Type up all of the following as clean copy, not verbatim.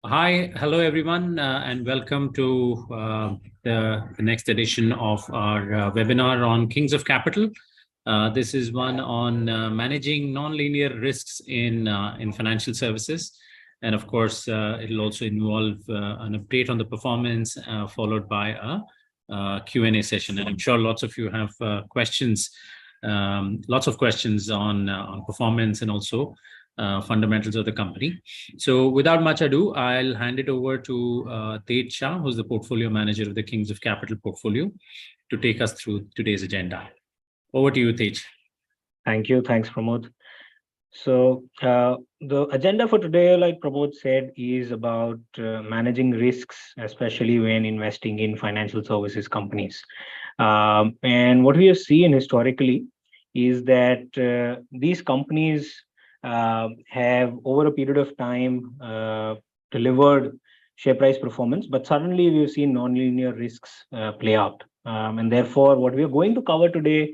Hello everyone, and welcome to the next edition of our webinar on Kings of Capital. This is one on managing non-linear risks in financial services, and of course, it'll also involve an update on the performance, followed by a Q&A session. And I'm sure lots of you have questions, lots of questions on performance and also fundamentals of the company. So without much ado, I'll hand it over to Shah, who's the portfolio manager of the Kings of Capital portfolio, to take us through today's agenda. Over to you, Tej. Thank you. Thanks, Pramod. So the agenda for today, like Pramod said, is about managing risks, especially when investing in financial services companies. And what we have seen historically is that these companies have over a period of time delivered share price performance, but suddenly we've seen nonlinear risks play out. And therefore, what we are going to cover today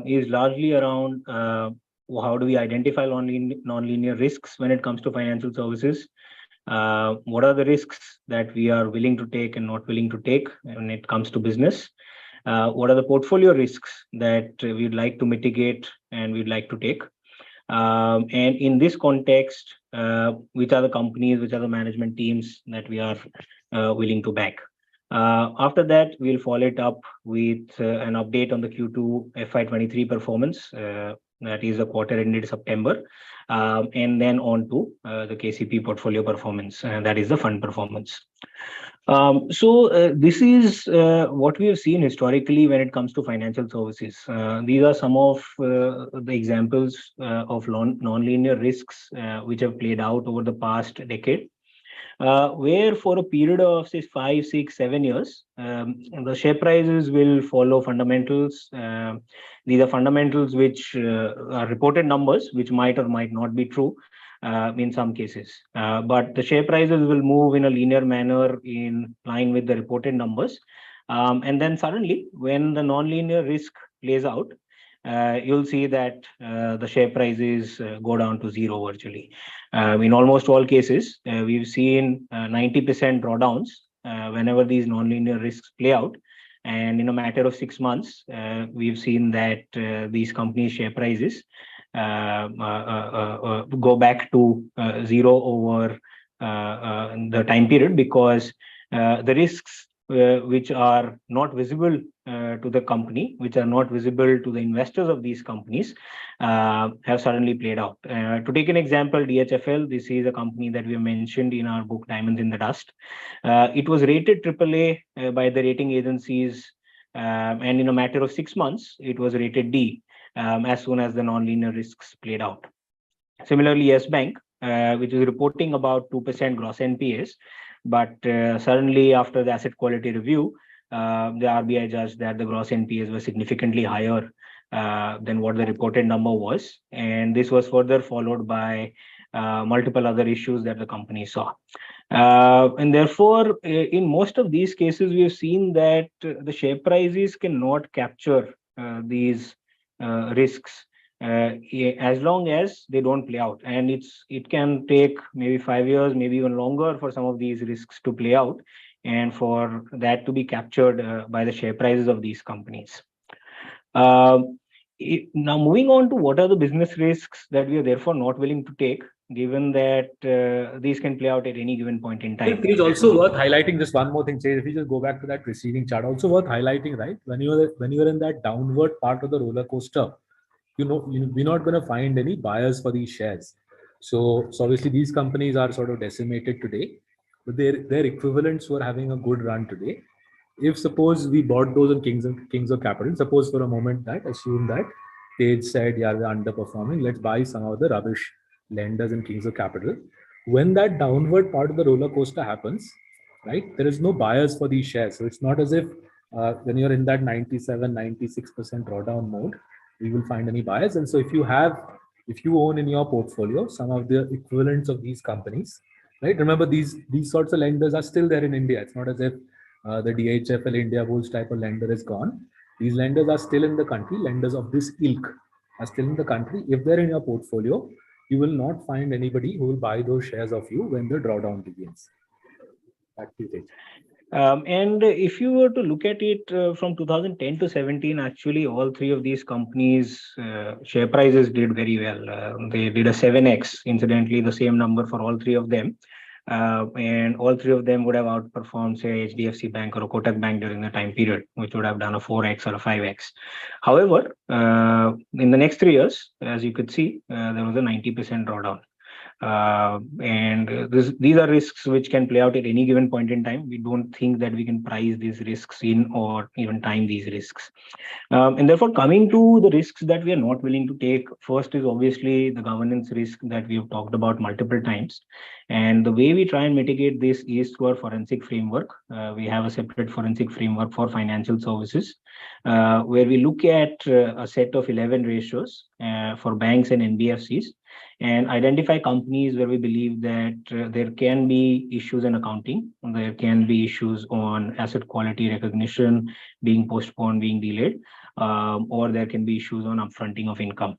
is largely around how do we identify nonlinear risks when it comes to financial services? What are the risks that we are willing to take and not willing to take when it comes to business? What are the portfolio risks that we'd like to mitigate and we'd like to take? And in this context, which are the companies, which are the management teams that we are willing to back? After that, we'll follow it up with an update on the Q2 FY23 performance, that is the quarter ended September, and then on to the KCP Portfolio Performance, that is the fund performance. So this is what we have seen historically when it comes to financial services. These are some of the examples of non-linear risks which have played out over the past decade, where for a period of say 5, 6, 7 years, the share prices will follow fundamentals. These are fundamentals which are reported numbers, which might or might not be true. In some cases, but the share prices will move in a linear manner in line with the reported numbers. And then suddenly, when the nonlinear risk plays out, you'll see that the share prices go down to zero virtually. In almost all cases, we've seen 90% drawdowns whenever these nonlinear risks play out. And in a matter of 6 months, we've seen that these companies' share prices go back to zero over the time period, because the risks which are not visible to the company, which are not visible to the investors of these companies, have suddenly played out. To take an example, DHFL, this is a company that we have mentioned in our book Diamonds in the Dust. It was rated AAA by the rating agencies, and in a matter of 6 months, it was rated D. As soon as the nonlinear risks played out. Similarly, Yes Bank, which is reporting about 2% gross NPAs, but suddenly after the asset quality review, the RBI judged that the gross NPAs were significantly higher than what the reported number was. And this was further followed by multiple other issues that the company saw. And therefore, in most of these cases, we have seen that the share prices cannot capture these risks as long as they don't play out, and it can take maybe 5 years, maybe even longer, for some of these risks to play out and for that to be captured by the share prices of these companies. Now moving on to what are the business risks that we are therefore not willing to take, given that these can play out at any given point in time. It is also worth highlighting just one more thing. Say, if you just go back to that preceding chart, also worth highlighting, right? When you're in that downward part of the roller coaster, we're not going to find any buyers for these shares. So obviously these companies are sort of decimated today, but their equivalents were having a good run today. If suppose we bought those in Kings of Capital, suppose for a moment that assume that Tej said, yeah, we're underperforming, let's buy some of the rubbish lenders in Kings of Capital. When that downward part of the roller coaster happens, right, there is no buyers for these shares. So it's not as if when you're in that 97-96% drawdown mode, we will find any buyers. And so if you own in your portfolio some of the equivalents of these companies, right? Remember, these sorts of lenders are still there in India. It's not as if the DHFL India Bulls type of lender is gone. These lenders are still in the country. Lenders of this ilk are still in the country. If they're in your portfolio, you will not find anybody who will buy those shares of you when the drawdown begins. Back to you, Tej. And if you were to look at it from 2010 to 17, actually, all three of these companies' share prices did very well. They did a 7x, incidentally, the same number for all three of them. And all three of them would have outperformed, say, HDFC Bank or a Kotak Bank during the time period, which would have done a 4x or a 5x. However, in the next 3 years, as you could see, there was a 90% drawdown. And these are risks which can play out at any given point in time. We don't think that we can price these risks in or even time these risks. And therefore, coming to the risks that we are not willing to take, first is obviously the governance risk that we have talked about multiple times. And the way we try and mitigate this is through our forensic framework. We have a separate forensic framework for financial services, where we look at a set of 11 ratios for banks and NBFCs, and identify companies where we believe that there can be issues in accounting, there can be issues on asset quality recognition being postponed, being delayed, or there can be issues on upfronting of income.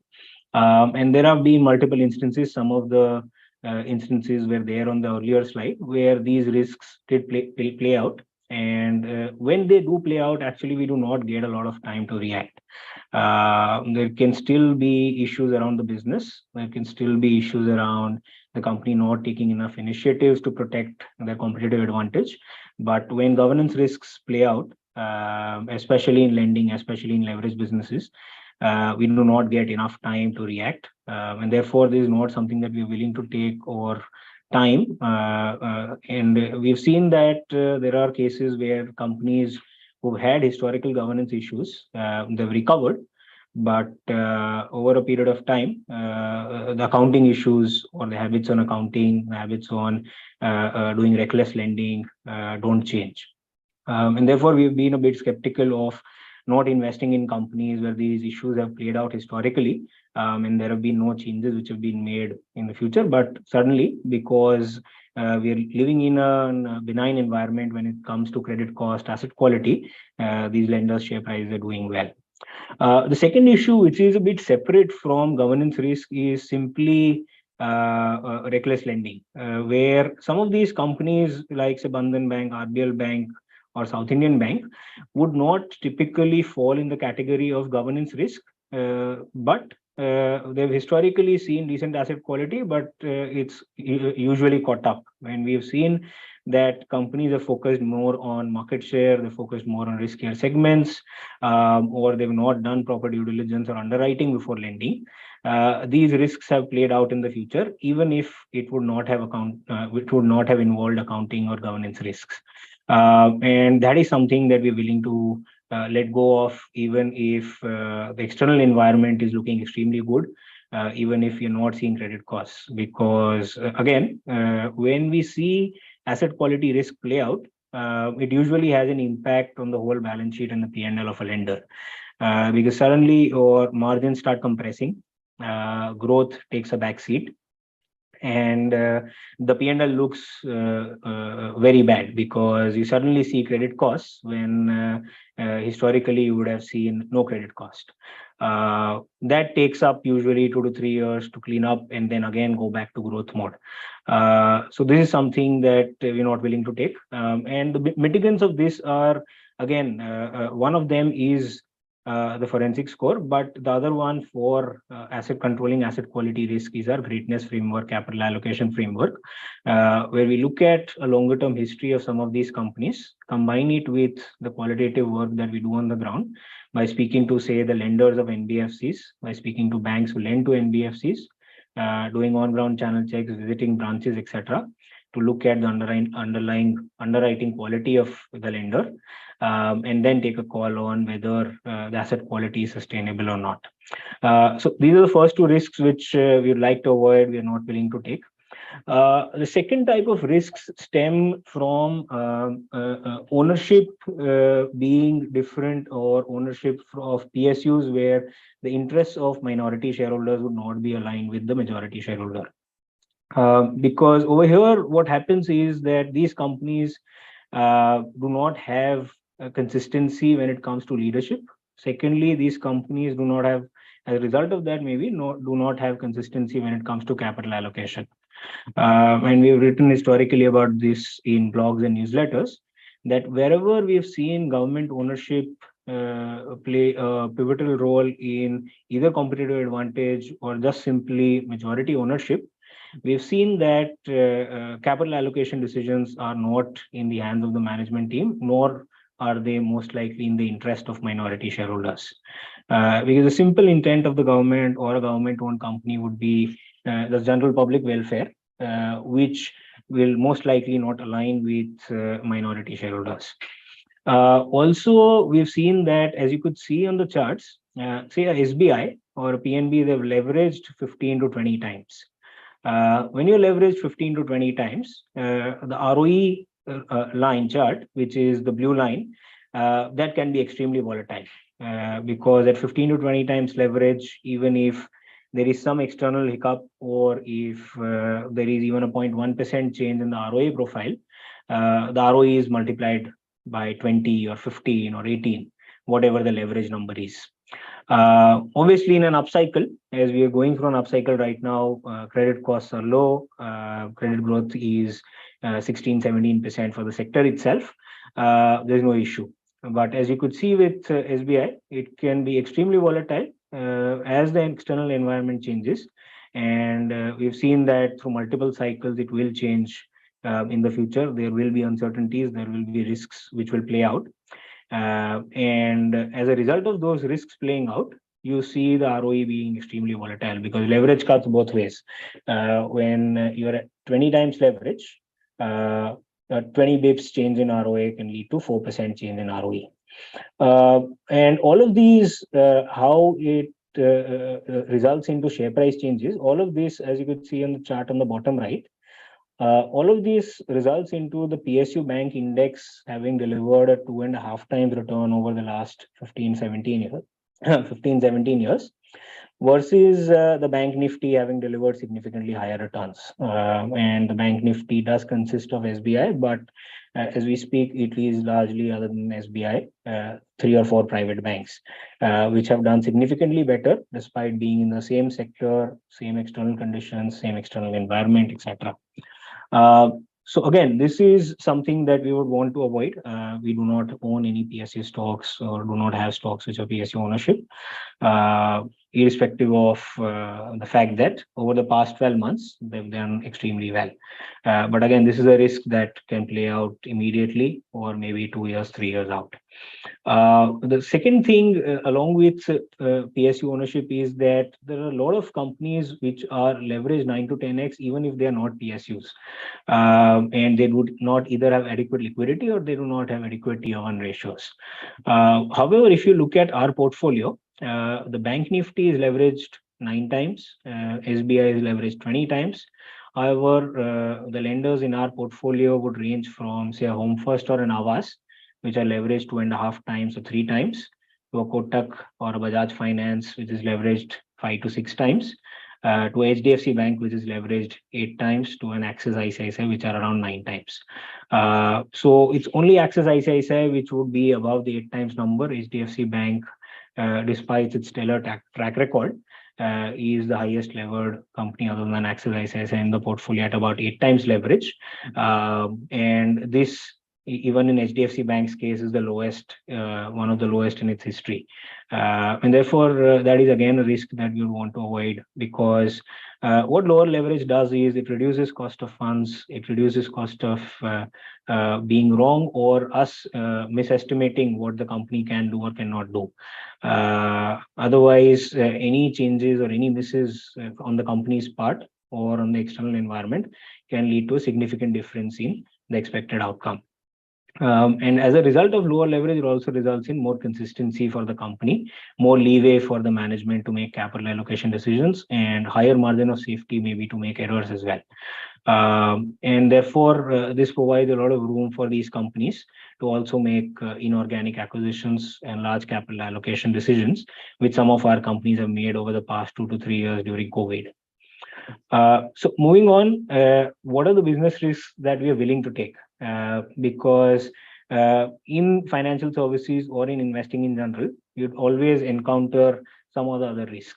And there have been multiple instances. Some of the instances were there on the earlier slide where these risks did play out. And when they do play out, actually, we do not get a lot of time to react. There can still be issues around the business. There can still be issues around the company not taking enough initiatives to protect their competitive advantage. But when governance risks play out, especially in lending, especially in leverage businesses, we do not get enough time to react. And therefore, this is not something that we're willing to take over time. And we've seen that there are cases where companies who've had historical governance issues, they've recovered, but over a period of time, the accounting issues or the habits on accounting, the habits on doing reckless lending don't change. And therefore, we've been a bit skeptical of not investing in companies where these issues have played out historically, and there have been no changes which have been made in the future. But suddenly, because we are living in a benign environment when it comes to credit cost, asset quality, these lenders' share prices are doing well. The second issue, which is a bit separate from governance risk, is simply reckless lending, where some of these companies like say Bandhan Bank, RBL Bank, or South Indian Bank would not typically fall in the category of governance risk, but they've historically seen decent asset quality, but it's usually caught up. When we've seen that companies are focused more on market share, they're focused more on riskier segments, or they've not done proper due diligence or underwriting before lending. These risks have played out in the future, even if it would not have involved accounting or governance risks. And that is something that we're willing to let go of, even if the external environment is looking extremely good, even if you're not seeing credit costs. Because again, when we see asset quality risk play out, it usually has an impact on the whole balance sheet and the P&L of a lender. Because suddenly your margins start compressing, growth takes a back seat, and the P&L looks very bad because you suddenly see credit costs when historically you would have seen no credit cost. That takes up usually 2 to 3 years to clean up and then again go back to growth mode. So this is something that we're not willing to take. And the mitigants of this are, again, one of them is the forensic score, but the other one for asset quality risk is our greatness framework, capital allocation framework, where we look at a longer term history of some of these companies, combine it with the qualitative work that we do on the ground by speaking to, say, the lenders of NBFCs, by speaking to banks who lend to NBFCs, doing on ground channel checks, visiting branches, etc., to look at the underlying underwriting quality of the lender, and then take a call on whether the asset quality is sustainable or not. So these are the first two risks which we would like to avoid, we are not willing to take. The second type of risks stem from ownership being different, or ownership of PSUs where the interests of minority shareholders would not be aligned with the majority shareholder. Because over here, what happens is that these companies do not have consistency when it comes to leadership. Secondly, these companies do not have As a result of that, maybe do not have consistency when it comes to capital allocation. And we've written historically about this in blogs and newsletters, that wherever we've seen government ownership play a pivotal role in either competitive advantage or just simply majority ownership, we've seen that capital allocation decisions are not in the hands of the management team, nor are they most likely in the interest of minority shareholders. Because the simple intent of the government or a government-owned company would be the general public welfare, which will most likely not align with minority shareholders. Also, we've seen that, as you could see on the charts, say a SBI or a PNB, they've leveraged 15 to 20 times. When you leverage 15 to 20 times, the ROE line chart, which is the blue line, that can be extremely volatile because at 15 to 20 times leverage, even if there is some external hiccup or if there is even a 0.1% change in the ROA profile, the ROE is multiplied by 20 or 15 or 18, whatever the leverage number is. Obviously, in an upcycle, as we are going through an upcycle right now, credit costs are low, credit growth is 16-17% for the sector itself. There's no issue. But as you could see with SBI, it can be extremely volatile as the external environment changes. And we've seen that through multiple cycles, it will change in the future. There will be uncertainties, there will be risks which will play out. And as a result of those risks playing out, you see the ROE being extremely volatile because leverage cuts both ways. When you're at 20 times leverage, 20 bips change in ROA can lead to 4% change in ROE. And all of these, how it results into share price changes, all of this, as you could see on the chart on the bottom right, all of this results into the PSU Bank Index having delivered a 2.5 times return over the last 17 years, versus the Bank Nifty having delivered significantly higher returns. And the Bank Nifty does consist of SBI, but as we speak, it is largely, other than SBI, 3 or 4 private banks, which have done significantly better despite being in the same sector, same external conditions, same external environment, etc. So again, this is something that we would want to avoid. We do not own any PSU stocks or do not have stocks which are PSU ownership, irrespective of the fact that over the past 12 months, they've done extremely well. But again, this is a risk that can play out immediately or maybe 2 years, 3 years out. The second thing, along with PSU ownership, is that there are a lot of companies which are leveraged 9 to 10x, even if they are not PSUs. And they would not either have adequate liquidity or they do not have adequate Tier 1 ratios. However, if you look at our portfolio, the Bank Nifty is leveraged 9 times, SBI is leveraged 20 times. However, the lenders in our portfolio would range from, say, a Home First or an Aavas, which are leveraged 2.5 times or 3 times, to a Kotak or a Bajaj Finance, which is leveraged 5 to 6 times, to HDFC Bank, which is leveraged 8 times, to an Axis ICICI, which are around 9 times. So it's only Axis ICICI which would be above the 8 times number. HDFC Bank, despite its stellar track record, is the highest levered company other than Axis ICICI in the portfolio at about 8 times leverage. And this, even in HDFC Bank's case, is the lowest, one of the lowest in its history. And therefore, that is again a risk that you want to avoid, because what lower leverage does is it reduces cost of funds, it reduces cost of being wrong or us misestimating what the company can do or cannot do. Otherwise, any changes or any misses on the company's part or on the external environment can lead to a significant difference in the expected outcome. And as a result of lower leverage, it also results in more consistency for the company, more leeway for the management to make capital allocation decisions, and higher margin of safety maybe to make errors as well. And therefore, this provides a lot of room for these companies to also make inorganic acquisitions and large capital allocation decisions, which some of our companies have made over the past 2 to 3 years during COVID. So moving on, what are the business risks that we are willing to take? Because in financial services or in investing in general, you'd always encounter some of the other risk.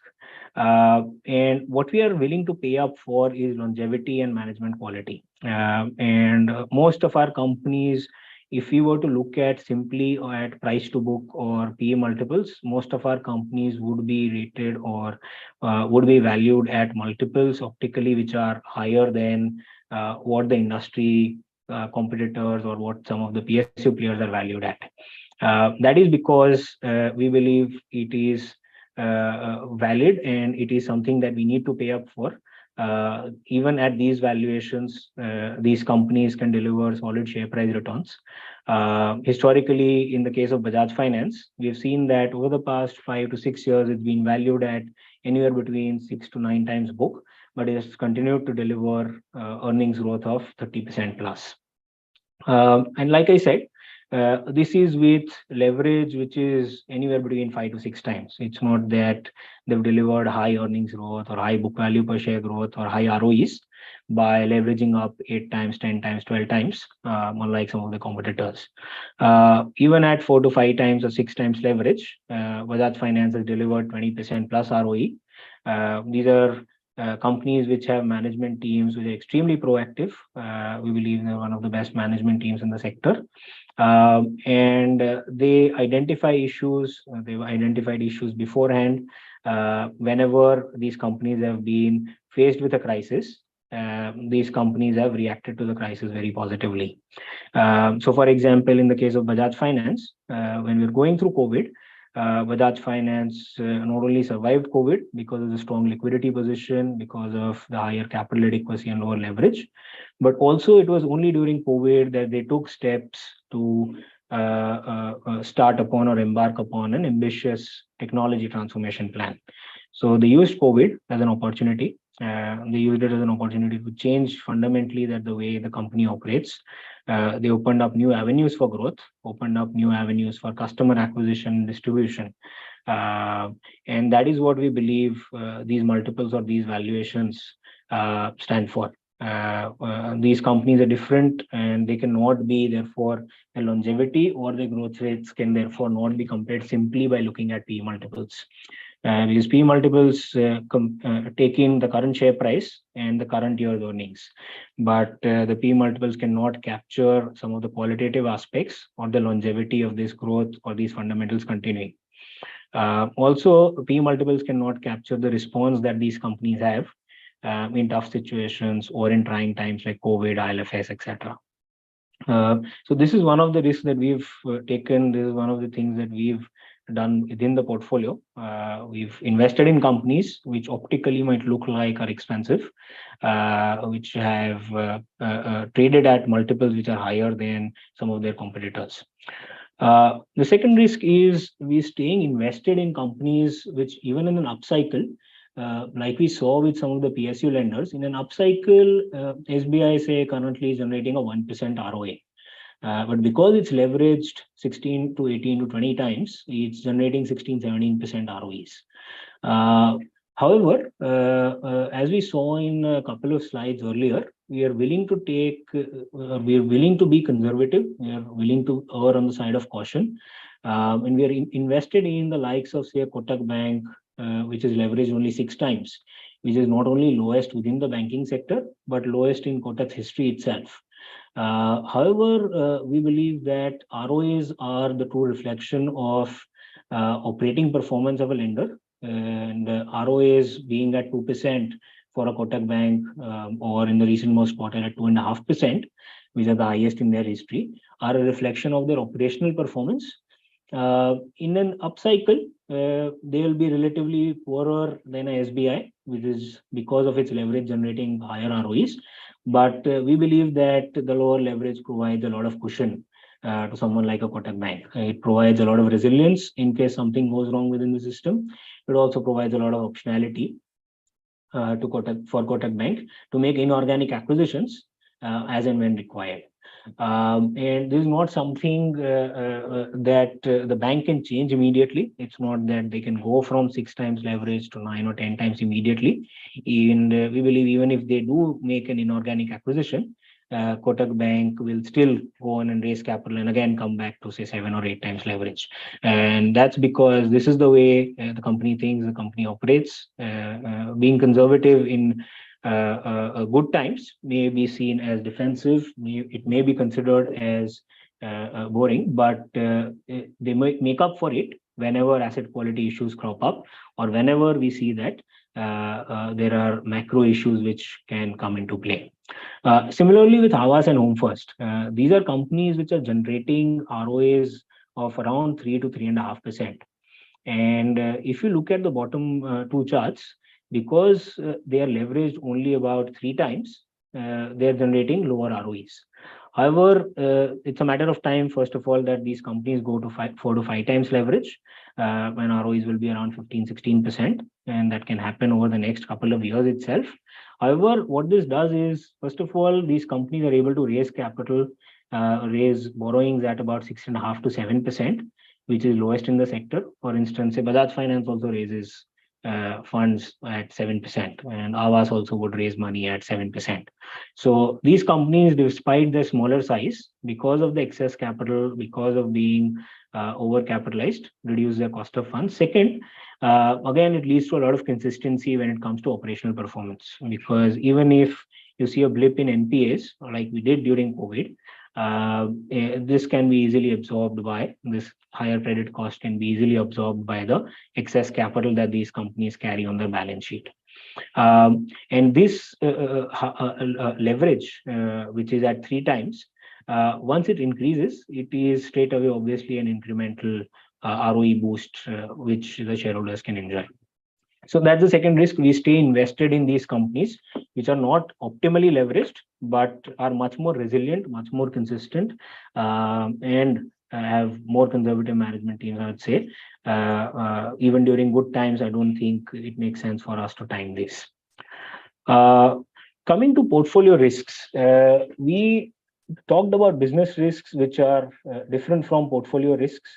And what we are willing to pay up for is longevity and management quality. And most of our companies, if we were to look at simply at price to book or PE multiples, most of our companies would be rated or would be valued at multiples optically which are higher than what the industry competitors or what some of the PSU players are valued at. That is because we believe it is valid and it is something that we need to pay up for. Even at these valuations, these companies can deliver solid share price returns. Historically, in the case of Bajaj Finance, we've seen that over the past 5 to 6 years, it's been valued at anywhere between 6 to 9 times book, but it has continued to deliver earnings growth of 30% plus. And like I said, this is with leverage which is anywhere between 5 to 6 times. It's not that they've delivered high earnings growth or high book value per share growth or high ROEs by leveraging up 8 times, 10 times, 12 times, unlike some of the competitors. Even at 4 to 5 times or 6 times leverage, Bajaj Finance has delivered 20% plus ROE. These are companies which have management teams which are extremely proactive. We believe they're one of the best management teams in the sector. And they identify issues. They've identified issues beforehand. Whenever these companies have been faced with a crisis, these companies have reacted to the crisis very positively. So, for example, in the case of Bajaj Finance, when we're going through COVID, Bajaj Finance not only survived COVID because of the strong liquidity position, because of the higher capital adequacy and lower leverage, but also it was only during COVID that they took steps to start upon or embark upon an ambitious technology transformation plan. So they used COVID as an opportunity. They used it as an opportunity to change fundamentally that the way the company operates. They opened up new avenues for growth, opened up new avenues for customer acquisition and distribution. And that is what we believe these multiples or these valuations stand for. These companies are different and they cannot be, therefore, the longevity or the growth rates can therefore not be compared simply by looking at PE multiples. Because PE multiples take in the current share price and the current year's earnings. But the PE multiples cannot capture some of the qualitative aspects or the longevity of this growth or these fundamentals continuing. Also, PE multiples cannot capture the response that these companies have in tough situations or in trying times like COVID, ILFS, etc. So this is one of the risks that we've taken. This is one of the things that we've done within the portfolio. We've invested in companies which optically might look like are expensive, which have traded at multiples which are higher than some of their competitors. The second risk is we're staying invested in companies which even in an upcycle, like we saw with some of the PSU lenders, in an upcycle, SBI say currently is generating a 1% ROA. But because it's leveraged 16 to 18 to 20 times, it's generating 16, 17% ROEs. However, as we saw in a couple of slides earlier, we are willing to we are willing to be conservative. We are willing to err on the side of caution. And we are invested in the likes of, say, Kotak Bank, which is leveraged only 6 times, which is not only lowest within the banking sector, but lowest in Kotak's history itself. However, we believe that ROAs are the true reflection of operating performance of a lender, and ROAs being at 2% for a Kotak Bank or in the recent most quarter at 2.5%, which are the highest in their history, are a reflection of their operational performance. In an upcycle, they will be relatively poorer than a SBI, which is because of its leverage generating higher ROEs. But we believe that the lower leverage provides a lot of cushion to someone like a Kotak Bank. It provides a lot of resilience in case something goes wrong within the system. It also provides a lot of optionality for Kotak Bank to make inorganic acquisitions as and when required. And this is not something that the bank can change immediately. It's not that they can go from 6 times leverage to 9 or 10 times immediately. And we believe even if they do make an inorganic acquisition, Kotak Bank will still go on and raise capital and again come back to say 7 or 8 times leverage. And that's because this is the way the company thinks, the company operates. Being conservative in good times may be seen as defensive. It may be considered as boring, but they might make up for it whenever asset quality issues crop up, or whenever we see that there are macro issues which can come into play. Similarly, with Awas and Home First, these are companies which are generating ROAs of around 3 to 3.5%. And if you look at the bottom two charts, because they are leveraged only about 3 times, they are generating lower ROEs. However, it's a matter of time, first of all, that these companies go to 4 to 5 times leverage, when ROEs will be around 15-16%, and that can happen over the next couple of years itself. However, what this does is, first of all, these companies are able to raise capital, raise borrowings at about 6.5 to 7%, which is lowest in the sector. For instance, Bajaj Finance also raises funds at 7%, and Awas also would raise money at 7%. So these companies, despite their smaller size, because of the excess capital, because of being overcapitalized, reduce their cost of funds. Second, again, it leads to a lot of consistency when it comes to operational performance, because even if you see a blip in NPAs, like we did during COVID, this can be easily absorbed by this higher credit cost, can be easily absorbed by the excess capital that these companies carry on their balance sheet. And this leverage, which is at 3 times, once it increases, it is straight away obviously an incremental ROE boost, which the shareholders can enjoy. So that's the second risk. We stay invested in these companies which are not optimally leveraged, but are much more resilient, much more consistent, and have more conservative management teams, I would say. Even during good times, I don't think it makes sense for us to time this. Coming to portfolio risks, we talked about business risks, which are different from portfolio risks.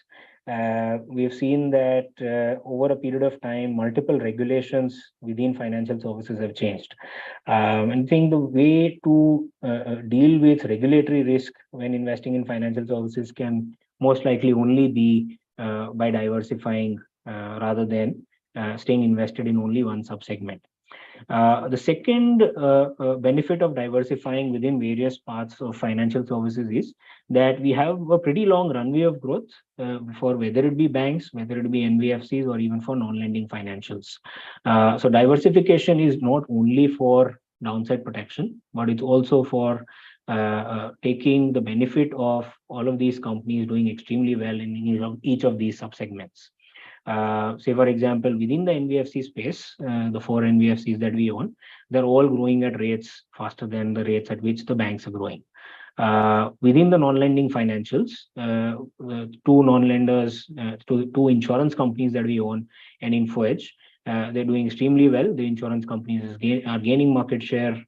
We have seen that over a period of time, multiple regulations within financial services have changed. And I think the way to deal with regulatory risk when investing in financial services can most likely only be by diversifying rather than staying invested in only one subsegment. The second benefit of diversifying within various parts of financial services is that we have a pretty long runway of growth for whether it be banks, whether it be NBFCs, or even for non-lending financials. So diversification is not only for downside protection, but it's also for taking the benefit of all of these companies doing extremely well in each of these subsegments. Say, for example, within the NBFC space, the 4 NBFCs that we own, they're all growing at rates faster than the rates at which the banks are growing. Within the non-lending financials, 2 non-lenders, 2 insurance companies that we own, and Info Edge, they're doing extremely well. The insurance companies are gaining market share.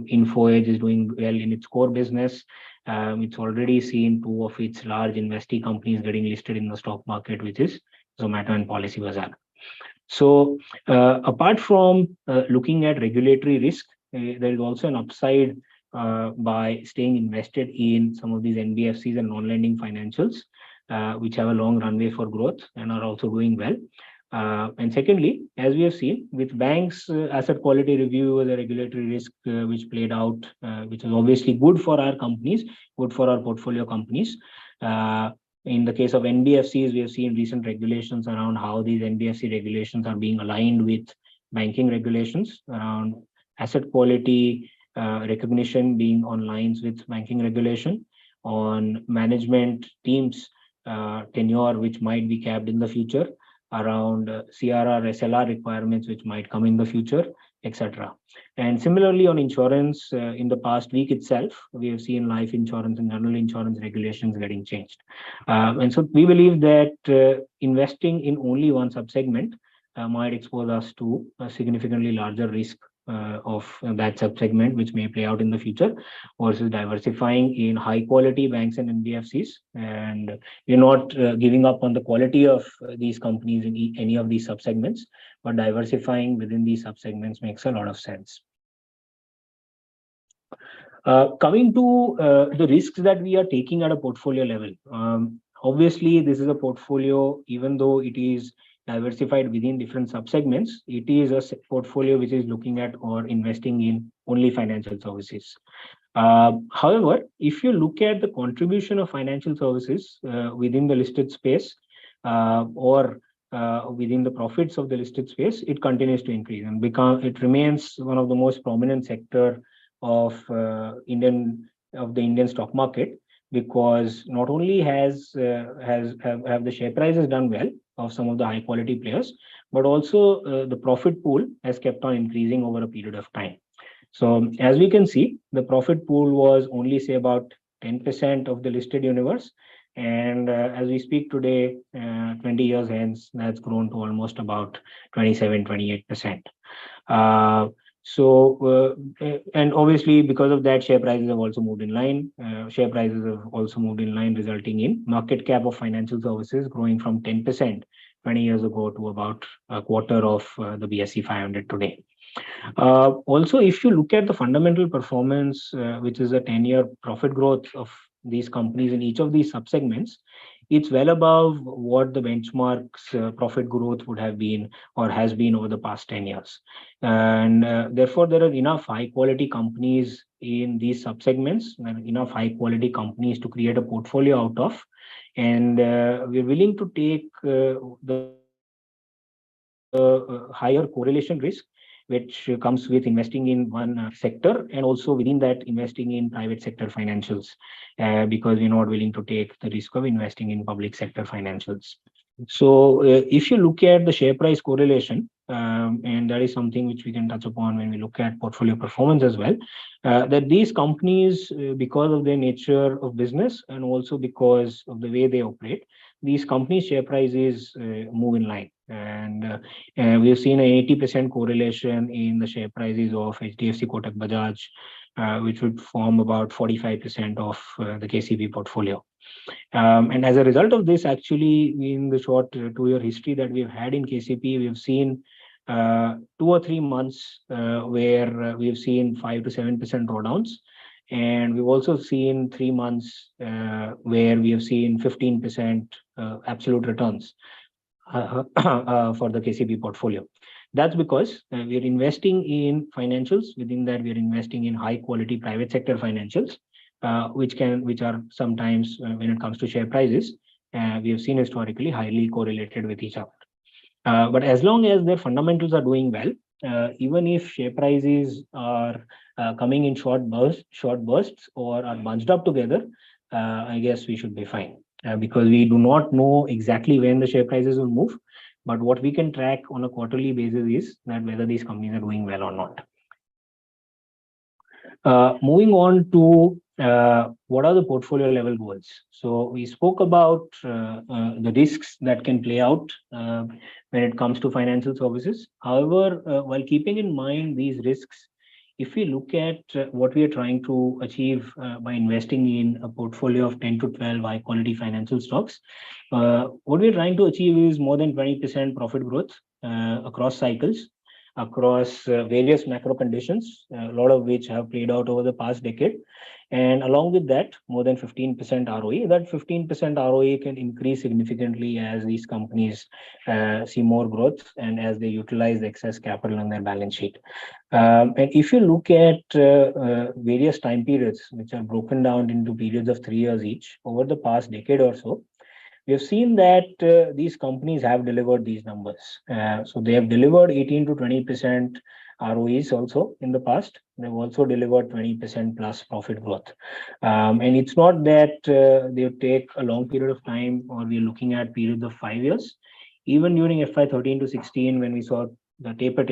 Info Edge is doing well in its core business. It's already seen 2 of its large investee companies getting listed in the stock market, which is Zomato and Policybazaar. So apart from looking at regulatory risk, there is also an upside by staying invested in some of these NBFCs and non-lending financials, which have a long runway for growth and are also doing well. And secondly, as we have seen with banks, asset quality review was a regulatory risk which played out, which is obviously good for our companies, good for our portfolio companies. In the case of NBFCs, we have seen recent regulations around how these NBFC regulations are being aligned with banking regulations around asset quality recognition being on lines with banking regulation, on management teams tenure which might be capped in the future, around CRR, SLR requirements which might come in the future, etc. And similarly on insurance, in the past week itself, we have seen life insurance and general insurance regulations getting changed. And so we believe that investing in only one subsegment might expose us to a significantly larger risk of that subsegment, which may play out in the future, versus diversifying in high quality banks and NBFCs. And we're not giving up on the quality of these companies in any of these subsegments, but diversifying within these subsegments makes a lot of sense. Coming to the risks that we are taking at a portfolio level, obviously this is a portfolio, even though it is diversified within different subsegments, it is a portfolio which is looking at or investing in only financial services. However, if you look at the contribution of financial services within the listed space or within the profits of the listed space, it continues to increase and it remains one of the most prominent sector of the Indian stock market, because not only have the share prices done well of some of the high quality players, but also the profit pool has kept on increasing over a period of time. So as we can see, the profit pool was only say about 10% of the listed universe. And as we speak today, 20 years hence, that's grown to almost about 27, 28%. And obviously because of that, share prices have also moved in line. Resulting in market cap of financial services growing from 10% 20 years ago to about a quarter of the BSE 500 today. Also, if you look at the fundamental performance, which is a 10-year profit growth of these companies in each of these subsegments, it's well above what the benchmark's profit growth would have been or has been over the past 10 years. And therefore, there are enough high quality companies in these subsegments, and enough high quality companies to create a portfolio out of. And we're willing to take the higher correlation risk, which comes with investing in one sector, and also within that investing in private sector financials, because we're not willing to take the risk of investing in public sector financials. So if you look at the share price correlation, and that is something which we can touch upon when we look at portfolio performance as well, that these companies, because of their nature of business and also because of the way they operate, these companies' share prices move in line. And we have seen an 80% correlation in the share prices of HDFC Kotak Bajaj, which would form about 45% of the KCP portfolio. And as a result of this, actually, in the short 2-year history that we've had in KCP, we've seen 2 or 3 months where we've seen 5 to 7% drawdowns. And we've also seen 3 months where we have seen 15% absolute returns for the KCP portfolio. That's because we're investing in financials. Within that, we're investing in high quality private sector financials, which are sometimes, when it comes to share prices, we have seen historically highly correlated with each other. But as long as their fundamentals are doing well, even if share prices are coming in short bursts or are bunched up together, I guess we should be fine, because we do not know exactly when the share prices will move. But what we can track on a quarterly basis is that whether these companies are doing well or not. Moving on to what are the portfolio level goals? So we spoke about the risks that can play out when it comes to financial services. However, while keeping in mind these risks, if we look at what we are trying to achieve by investing in a portfolio of 10 to 12 high quality financial stocks, what we're trying to achieve is more than 20% profit growth across cycles, across various macro conditions, a lot of which have played out over the past decade. And along with that, more than 15% ROE. That 15% ROE can increase significantly as these companies see more growth and as they utilize the excess capital on their balance sheet. And if you look at various time periods, which are broken down into periods of 3 years each, over the past decade or so, we have seen that these companies have delivered these numbers. So they have delivered 18 to 20% ROEs also in the past. They've also delivered 20% plus profit growth. And it's not that they take a long period of time, or we're looking at periods of 5 years. Even during FY 13 to 16, when we saw the taper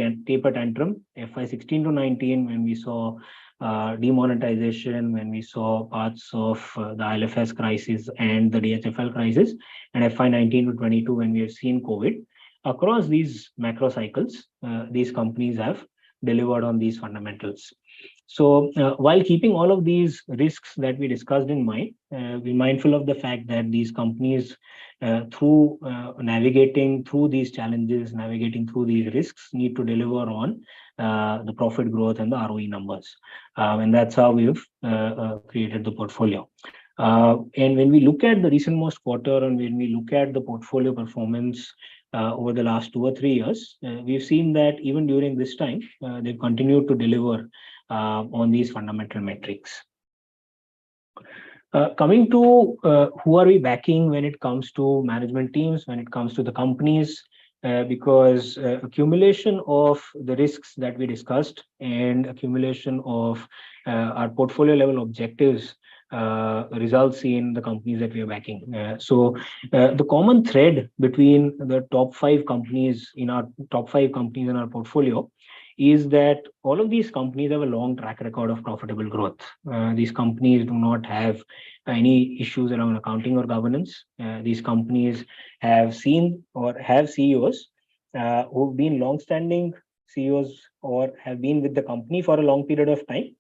tantrum, FY 16 to 19, when we saw demonetization, when we saw parts of the ILFS crisis and the DHFL crisis, and FY 19 to 22, when we have seen COVID, across these macro cycles, these companies have delivered on these fundamentals. So while keeping all of these risks that we discussed in mind, we're mindful of the fact that these companies, through navigating through these challenges, navigating through these risks, need to deliver on the profit growth and the ROE numbers. And that's how we've created the portfolio. And when we look at the recent most quarter, and when we look at the portfolio performance over the last 2 or 3 years, we've seen that even during this time, they've continued to deliver on these fundamental metrics. Coming to who are we backing when it comes to management teams, when it comes to the companies, because accumulation of the risks that we discussed and accumulation of our portfolio level objectives results in the companies that we are backing. So the common thread between the top five companies in our portfolio is that all of these companies have a long track record of profitable growth. These companies do not have any issues around accounting or governance. These companies have seen or have CEOs who've been long-standing CEOs or have been with the company for a long period of time,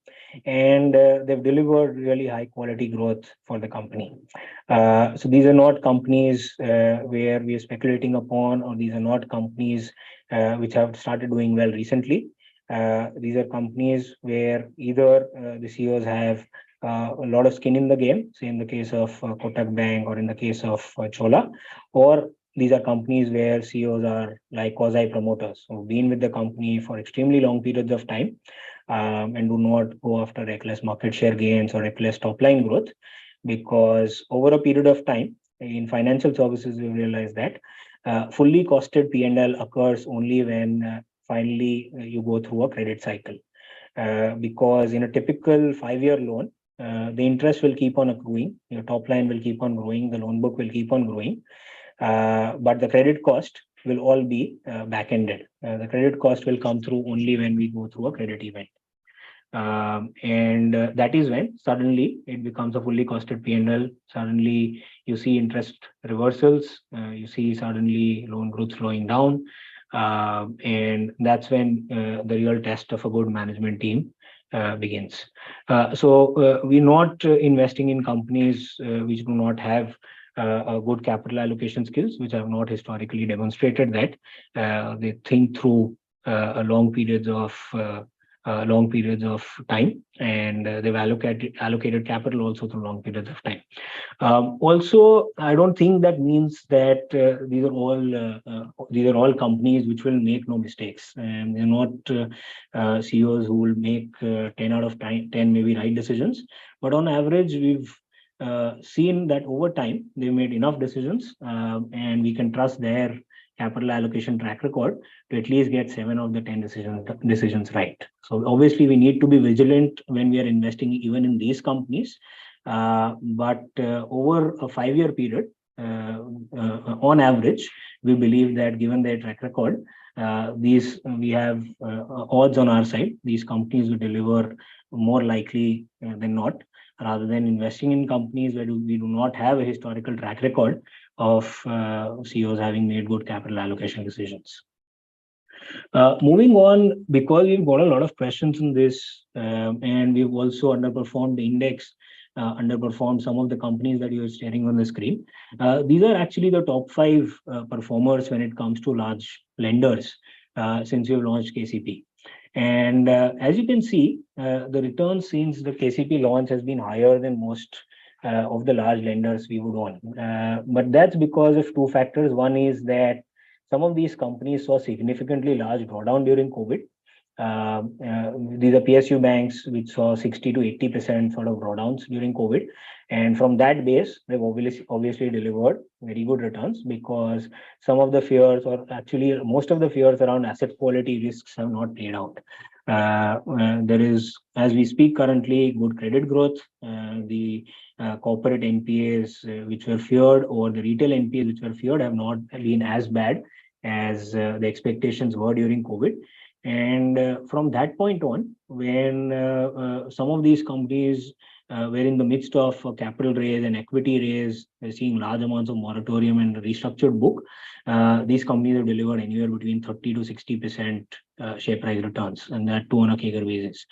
and they've delivered really high quality growth for the company. So these are not companies where we are speculating upon, or these are not companies which have started doing well recently. These are companies where either the CEOs have a lot of skin in the game, say in the case of Kotak Bank or in the case of Chola, or these are companies where CEOs are like quasi-promoters who've been with the company for extremely long periods of time and do not go after reckless market share gains or reckless top-line growth, because over a period of time in financial services, we realize that fully costed P&L occurs only when finally you go through a credit cycle. Because in a typical 5-year loan, the interest will keep on accruing, your top line will keep on growing, the loan book will keep on growing, but the credit cost will all be back-ended. The credit cost will come through only when we go through a credit event. And that is when suddenly it becomes a fully costed P&L. Suddenly you see interest reversals, you see suddenly loan growth slowing down, and that's when the real test of a good management team begins. So we're not investing in companies which do not have a good capital allocation skills, which have not historically demonstrated that they think through long periods of time, and they've allocated capital also through long periods of time. Also, I don't think that means that these are all companies which will make no mistakes, and they're not CEOs who will make 10 out of 10 maybe right decisions, but on average we've seen that over time they made enough decisions, and we can trust their capital allocation track record to at least get 7 of the 10 decisions right. So obviously we need to be vigilant when we are investing even in these companies, but over a 5-year period, on average, we believe that given their track record, we have odds on our side. These companies will deliver more likely than not, rather than investing in companies where we do not have a historical track record of CEOs having made good capital allocation decisions. Moving on, because we've got a lot of questions in this, and we've also underperformed the index, underperformed some of the companies that you're staring on the screen. These are actually the top 5 performers when it comes to large lenders since we've launched KCP. And as you can see, the returns since the KCP launch has been higher than most of the large lenders we would own. But that's because of 2 factors. One is that some of these companies saw significantly large drawdown during COVID. These are PSU banks which saw 60 to 80% sort of drawdowns during COVID. And from that base, they've obviously delivered very good returns, because some of the fears, or actually most of the fears around asset quality risks, have not played out. There is, as we speak currently, good credit growth. The corporate NPAs which were feared, or the retail NPAs which were feared, have not been as bad as the expectations were during COVID. And from that point on, when some of these companies were in the midst of a capital raise and equity raise, we're seeing large amounts of moratorium and restructured book. These companies have delivered anywhere between 30 to 60% share price returns, and that too on a CAGR basis.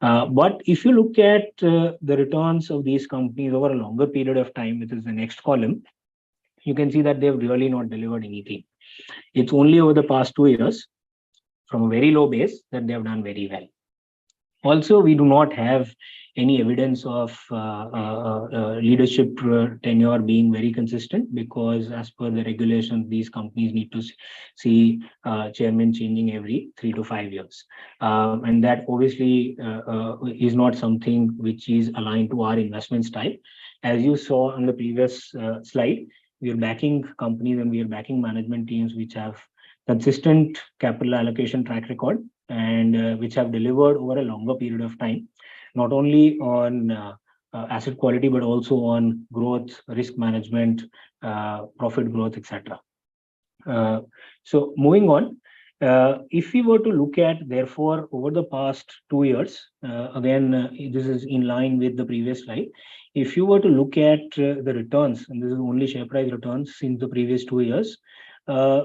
But if you look at the returns of these companies over a longer period of time, which is the next column, you can see that they've really not delivered anything. It's only over the past 2 years, from a very low base, that they have done very well. Also, we do not have any evidence of leadership tenure being very consistent, because as per the regulations, these companies need to see chairman changing every 3 to 5 years. And that obviously is not something which is aligned to our investment style. As you saw on the previous slide, we are backing companies and we are backing management teams which have consistent capital allocation track record, and which have delivered over a longer period of time, not only on asset quality, but also on growth, risk management, profit growth, etc. So moving on, if we were to look at, therefore, over the past 2 years, again, this is in line with the previous slide. If you were to look at the returns, and this is only share price returns since the previous 2 years,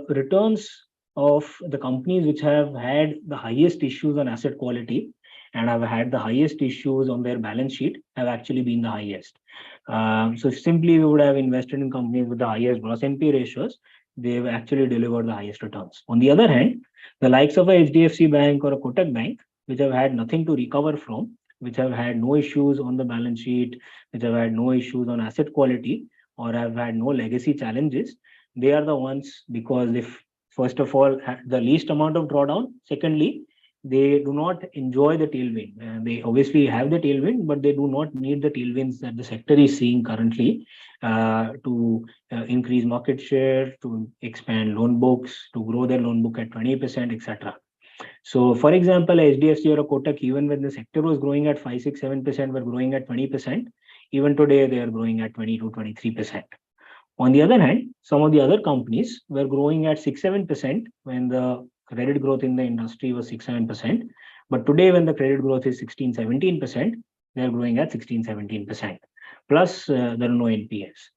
returns of the companies which have had the highest issues on asset quality and have had the highest issues on their balance sheet have actually been the highest. So simply we would have invested in companies with the highest gross NP ratios, they've actually delivered the highest returns. On the other hand, the likes of a HDFC Bank or a Kotak Bank, which have had nothing to recover from, which have had no issues on the balance sheet, which have had no issues on asset quality, or have had no legacy challenges, they are the ones, because if first of all, the least amount of drawdown. Secondly, they do not enjoy the tailwind. They obviously have the tailwind, but they do not need the tailwinds that the sector is seeing currently to increase market share, to expand loan books, to grow their loan book at 20%, etc. So, for example, HDFC or a Kotak, even when the sector was growing at 5, 6, 7%, were growing at 20%. Even today, they are growing at 22, 23%. On the other hand, some of the other companies were growing at 6, 7% when the credit growth in the industry was 6, 7%. But today, when the credit growth is 16, 17%, they're growing at 16, 17%. Plus, there are no NPAs.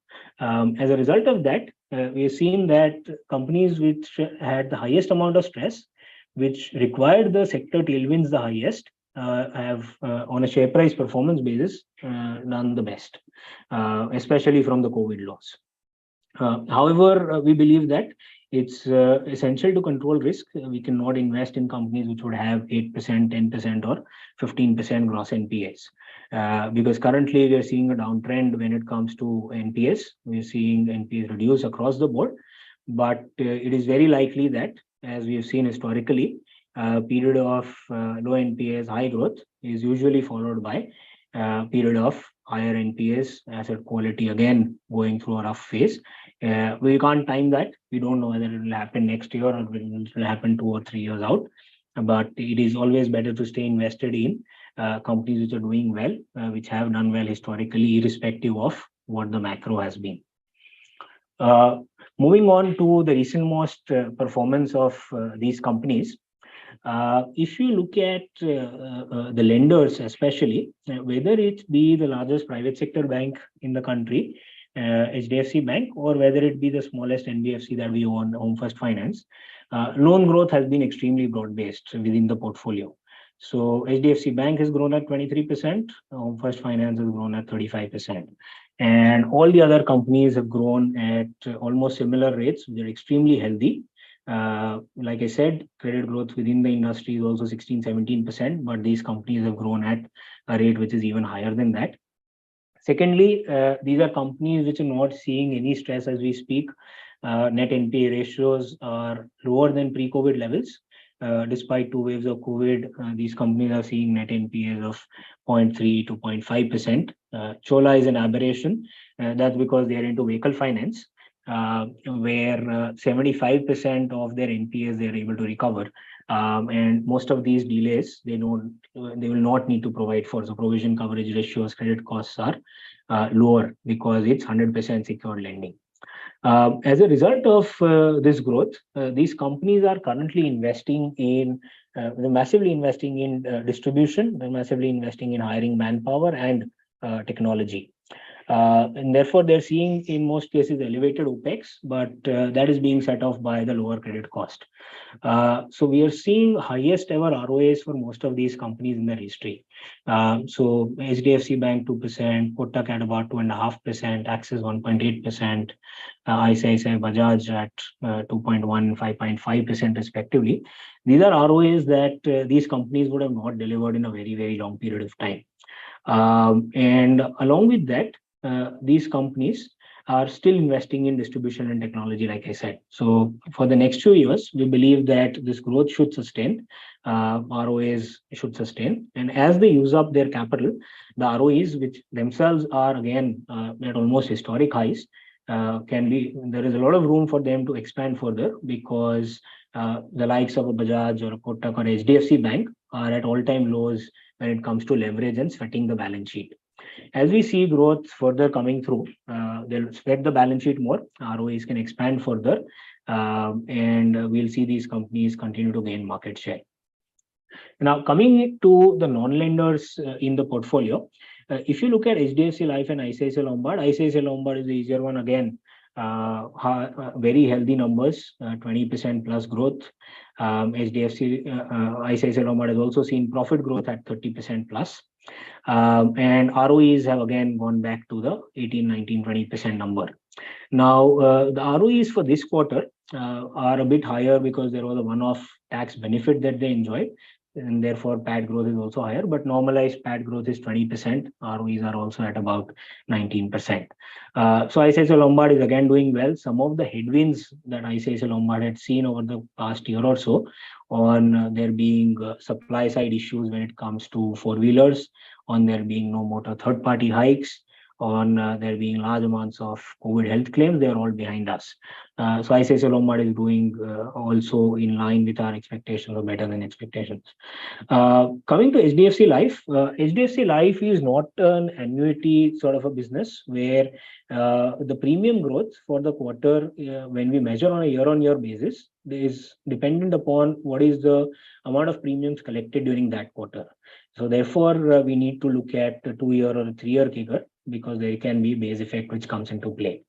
As a result of that, we've seen that companies which had the highest amount of stress, which required the sector tailwinds the highest, have, on a share price performance basis, done the best, especially from the COVID lows. However, we believe that it's essential to control risk. We cannot invest in companies which would have 8%, 10%, or 15% gross NPAs, because currently we are seeing a downtrend when it comes to NPAs. We're seeing NPAs reduce across the board, but it is very likely that, as we have seen historically, a period of low NPAs, high growth is usually followed by a period of higher NPAs, asset quality again going through a rough phase. We can't time that. We don't know whether it will happen next year or it will happen 2 or 3 years out. But it is always better to stay invested in companies which are doing well, which have done well historically, irrespective of what the macro has been. Moving on to the recent most performance of these companies. If you look at the lenders, especially, whether it be the largest private sector bank in the country, HDFC Bank, or whether it be the smallest NBFC that we own, Home First Finance, loan growth has been extremely broad-based within the portfolio. So HDFC Bank has grown at 23%, Home First Finance has grown at 35%. And all the other companies have grown at almost similar rates. They're extremely healthy. Like I said, credit growth within the industry is also 16, 17%, but these companies have grown at a rate which is even higher than that. Secondly, these are companies which are not seeing any stress as we speak. Net NPA ratios are lower than pre-COVID levels. Despite 2 waves of COVID, these companies are seeing net NPAs of 0.3 to 0.5%. Chola is an aberration. That's because they are into vehicle finance, where 75% of their NPAs they are able to recover. And most of these delays, they will not need to provide for. So provision coverage ratios, credit costs are lower because it's 100% secured lending. As a result of this growth, these companies are currently investing in they're massively investing in distribution, they're massively investing in hiring manpower and technology. And therefore, they're seeing in most cases elevated OPEX, but that is being set off by the lower credit cost. So we are seeing highest ever ROAs for most of these companies in their history. So HDFC Bank 2%, Kotak at about 2.5%, Axis 1.8%, ICICI Bajaj at 2.1, 5.5% respectively. These are ROAs that these companies would have not delivered in a very, very long period of time. And along with that, these companies are still investing in distribution and technology, like I said. So for the next few years, we believe that this growth should sustain, ROAs should sustain. And as they use up their capital, the ROEs, which themselves are again at almost historic highs, there is a lot of room for them to expand further, because the likes of a Bajaj or a Kotak or HDFC Bank are at all-time lows when it comes to leverage and sweating the balance sheet. As we see growth further coming through, they'll sweat the balance sheet more, ROEs can expand further, and we'll see these companies continue to gain market share. Now, coming to the non-lenders in the portfolio, if you look at HDFC Life and ICICI Lombard is the easier one again. Very healthy numbers, 20% plus growth. ICICI Lombard has also seen profit growth at 30% plus. And ROEs have again gone back to the 18, 19, 20% number. Now, the ROEs for this quarter are a bit higher because there was a one-off tax benefit that they enjoyed, and therefore PAT growth is also higher, but normalized PAT growth is 20%. ROEs are also at about 19%. So ICICI Lombard is again doing well. Some of the headwinds that ICICI Lombard had seen over the past year or so on there being supply side issues when it comes to four-wheelers, on there being no motor third-party hikes, on there being large amounts of COVID health claims, they are all behind us. So ICICI Lombard is doing also in line with our expectations or better than expectations. Coming to HDFC Life, HDFC Life is not an annuity sort of a business where the premium growth for the quarter, when we measure on a year-on-year basis, is dependent upon what is the amount of premiums collected during that quarter. So therefore, we need to look at a 2-year or a 3-year figure, because there can be base effect which comes into play.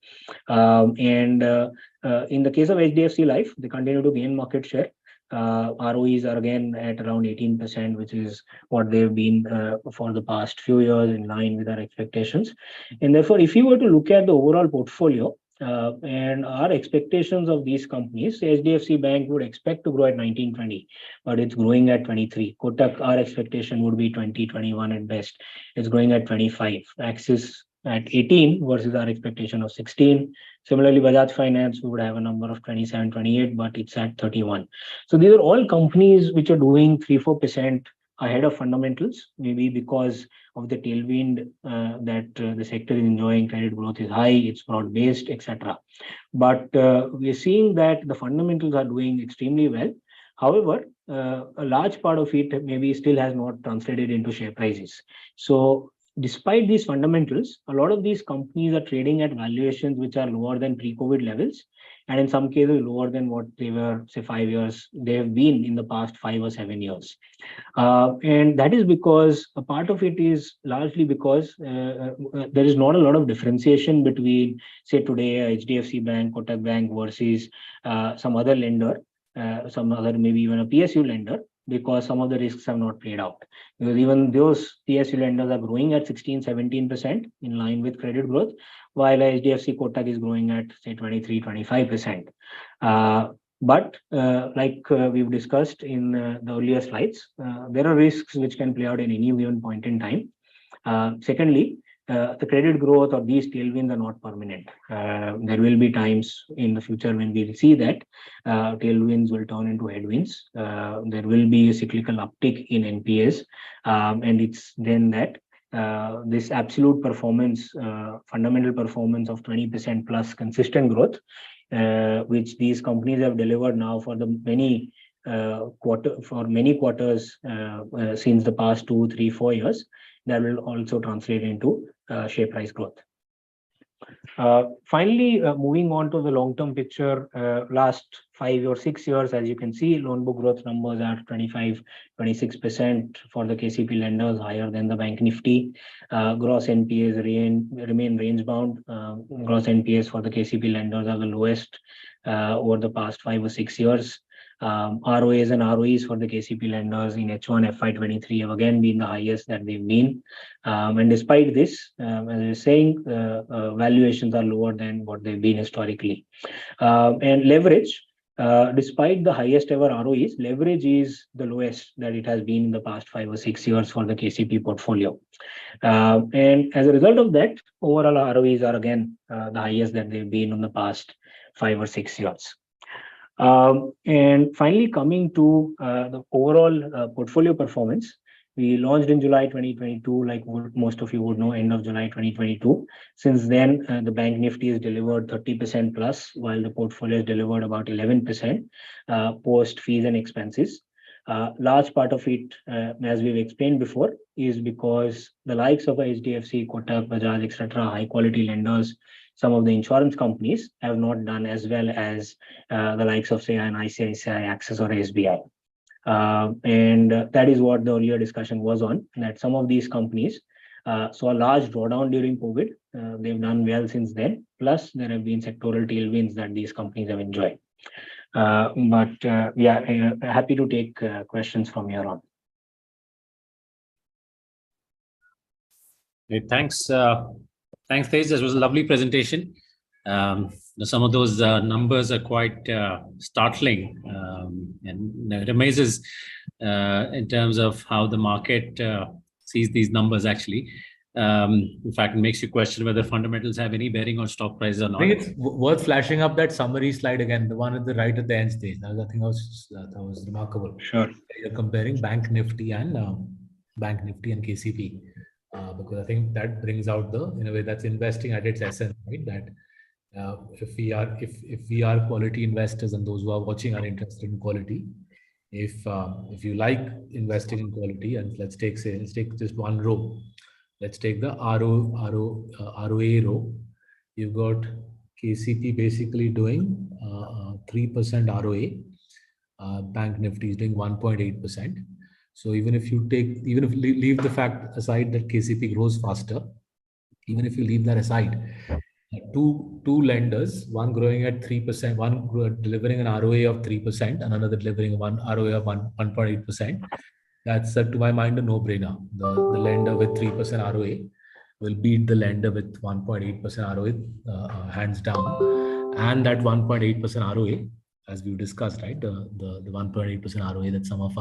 In the case of HDFC Life, they continue to gain market share. ROEs are again at around 18%, which is what they've been for the past few years, in line with our expectations. And therefore, if you were to look at the overall portfolio and our expectations of these companies, HDFC Bank would expect to grow at 19-20, but it's growing at 23. Kotak, our expectation would be 20-21 at best. It's growing at 25. Axis at 18 versus our expectation of 16. Similarly, Bajaj Finance, we would have a number of 27-28, but it's at 31. So these are all companies which are doing 3-4% ahead of fundamentals, maybe because of the tailwind that the sector is enjoying. Credit growth is high, it's broad-based, etc. But we're seeing that the fundamentals are doing extremely well. However, a large part of it maybe still has not translated into share prices. So despite these fundamentals, a lot of these companies are trading at valuations which are lower than pre-COVID levels, and in some cases lower than what they were, say, 5 years, they have been in the past 5 or 7 years. And that is because a part of it is largely because there is not a lot of differentiation between, say, today, HDFC Bank, Kotak Bank versus some other lender, some other, maybe even a PSU lender, because some of the risks have not played out. Because even those PSU lenders are growing at 16-17% in line with credit growth, while HDFC Kotak is growing at, say, 23-25%. But like we've discussed in the earlier slides, there are risks which can play out in any given point in time. Secondly, the credit growth or these tailwinds are not permanent. There will be times in the future when we see that tailwinds will turn into headwinds. There will be a cyclical uptick in NPAs, and it's then that this absolute performance, fundamental performance of 20% plus consistent growth, which these companies have delivered now for the many quarters since the past 2, 3, 4 years, that will also translate into share price growth. Finally, moving on to the long-term picture, last 5 or 6 years, as you can see, loan book growth numbers are 25, 26% for the KCP lenders, higher than the bank Nifty. Gross NPAs remain range-bound. Gross NPAs for the KCP lenders are the lowest over the past 5 or 6 years. ROAs and ROEs for the KCP lenders in H1 FY23 have again been the highest that they've been. And despite this, as I was saying, valuations are lower than what they've been historically. And leverage, despite the highest ever ROEs, leverage is the lowest that it has been in the past 5 or 6 years for the KCP portfolio. And as a result of that, overall ROEs are again the highest that they've been in the past 5 or 6 years. And finally, coming to the overall portfolio performance, we launched in July 2022, like most of you would know, end of July 2022. Since then, the bank Nifty has delivered 30% plus, while the portfolio has delivered about 11% post fees and expenses. Large part of it, as we've explained before, is because the likes of HDFC, Kotak, Bajaj, etc., high quality lenders, some of the insurance companies have not done as well as the likes of, say, an ICICI, Axis, or SBI. And that is what the earlier discussion was on, that some of these companies saw a large drawdown during COVID. They've done well since then. Plus, there have been sectoral tailwinds that these companies have enjoyed. Happy to take questions from here on. Okay, thanks. Thanks, Tej. This was a lovely presentation. Some of those numbers are quite startling, and it amazes in terms of how the market sees these numbers actually. In fact, it makes you question whether fundamentals have any bearing on stock prices or not. I think it's worth flashing up that summary slide again, the one at the right at the end stage. That was remarkable. Sure. You're comparing Bank Nifty and KCP. Because I think that brings out in a way, that's investing at its essence, right? That if we are quality investors, and those who are watching are interested in quality, if you like investing in quality, and let's take just one row. Let's take the ROA row. You've got KCP basically doing 3% ROA. Bank Nifty is doing 1.8%. So even if you leave the fact aside that KCP grows faster, even if you leave that aside, two lenders, one growing at 3%, one delivering an ROA of 3%, and another delivering one ROA of 1.8%. That's, to my mind, a no-brainer. The lender with 3% ROA will beat the lender with 1.8% ROA hands down. And that 1.8% ROA, as we discussed, right, the 1.8% ROA that some of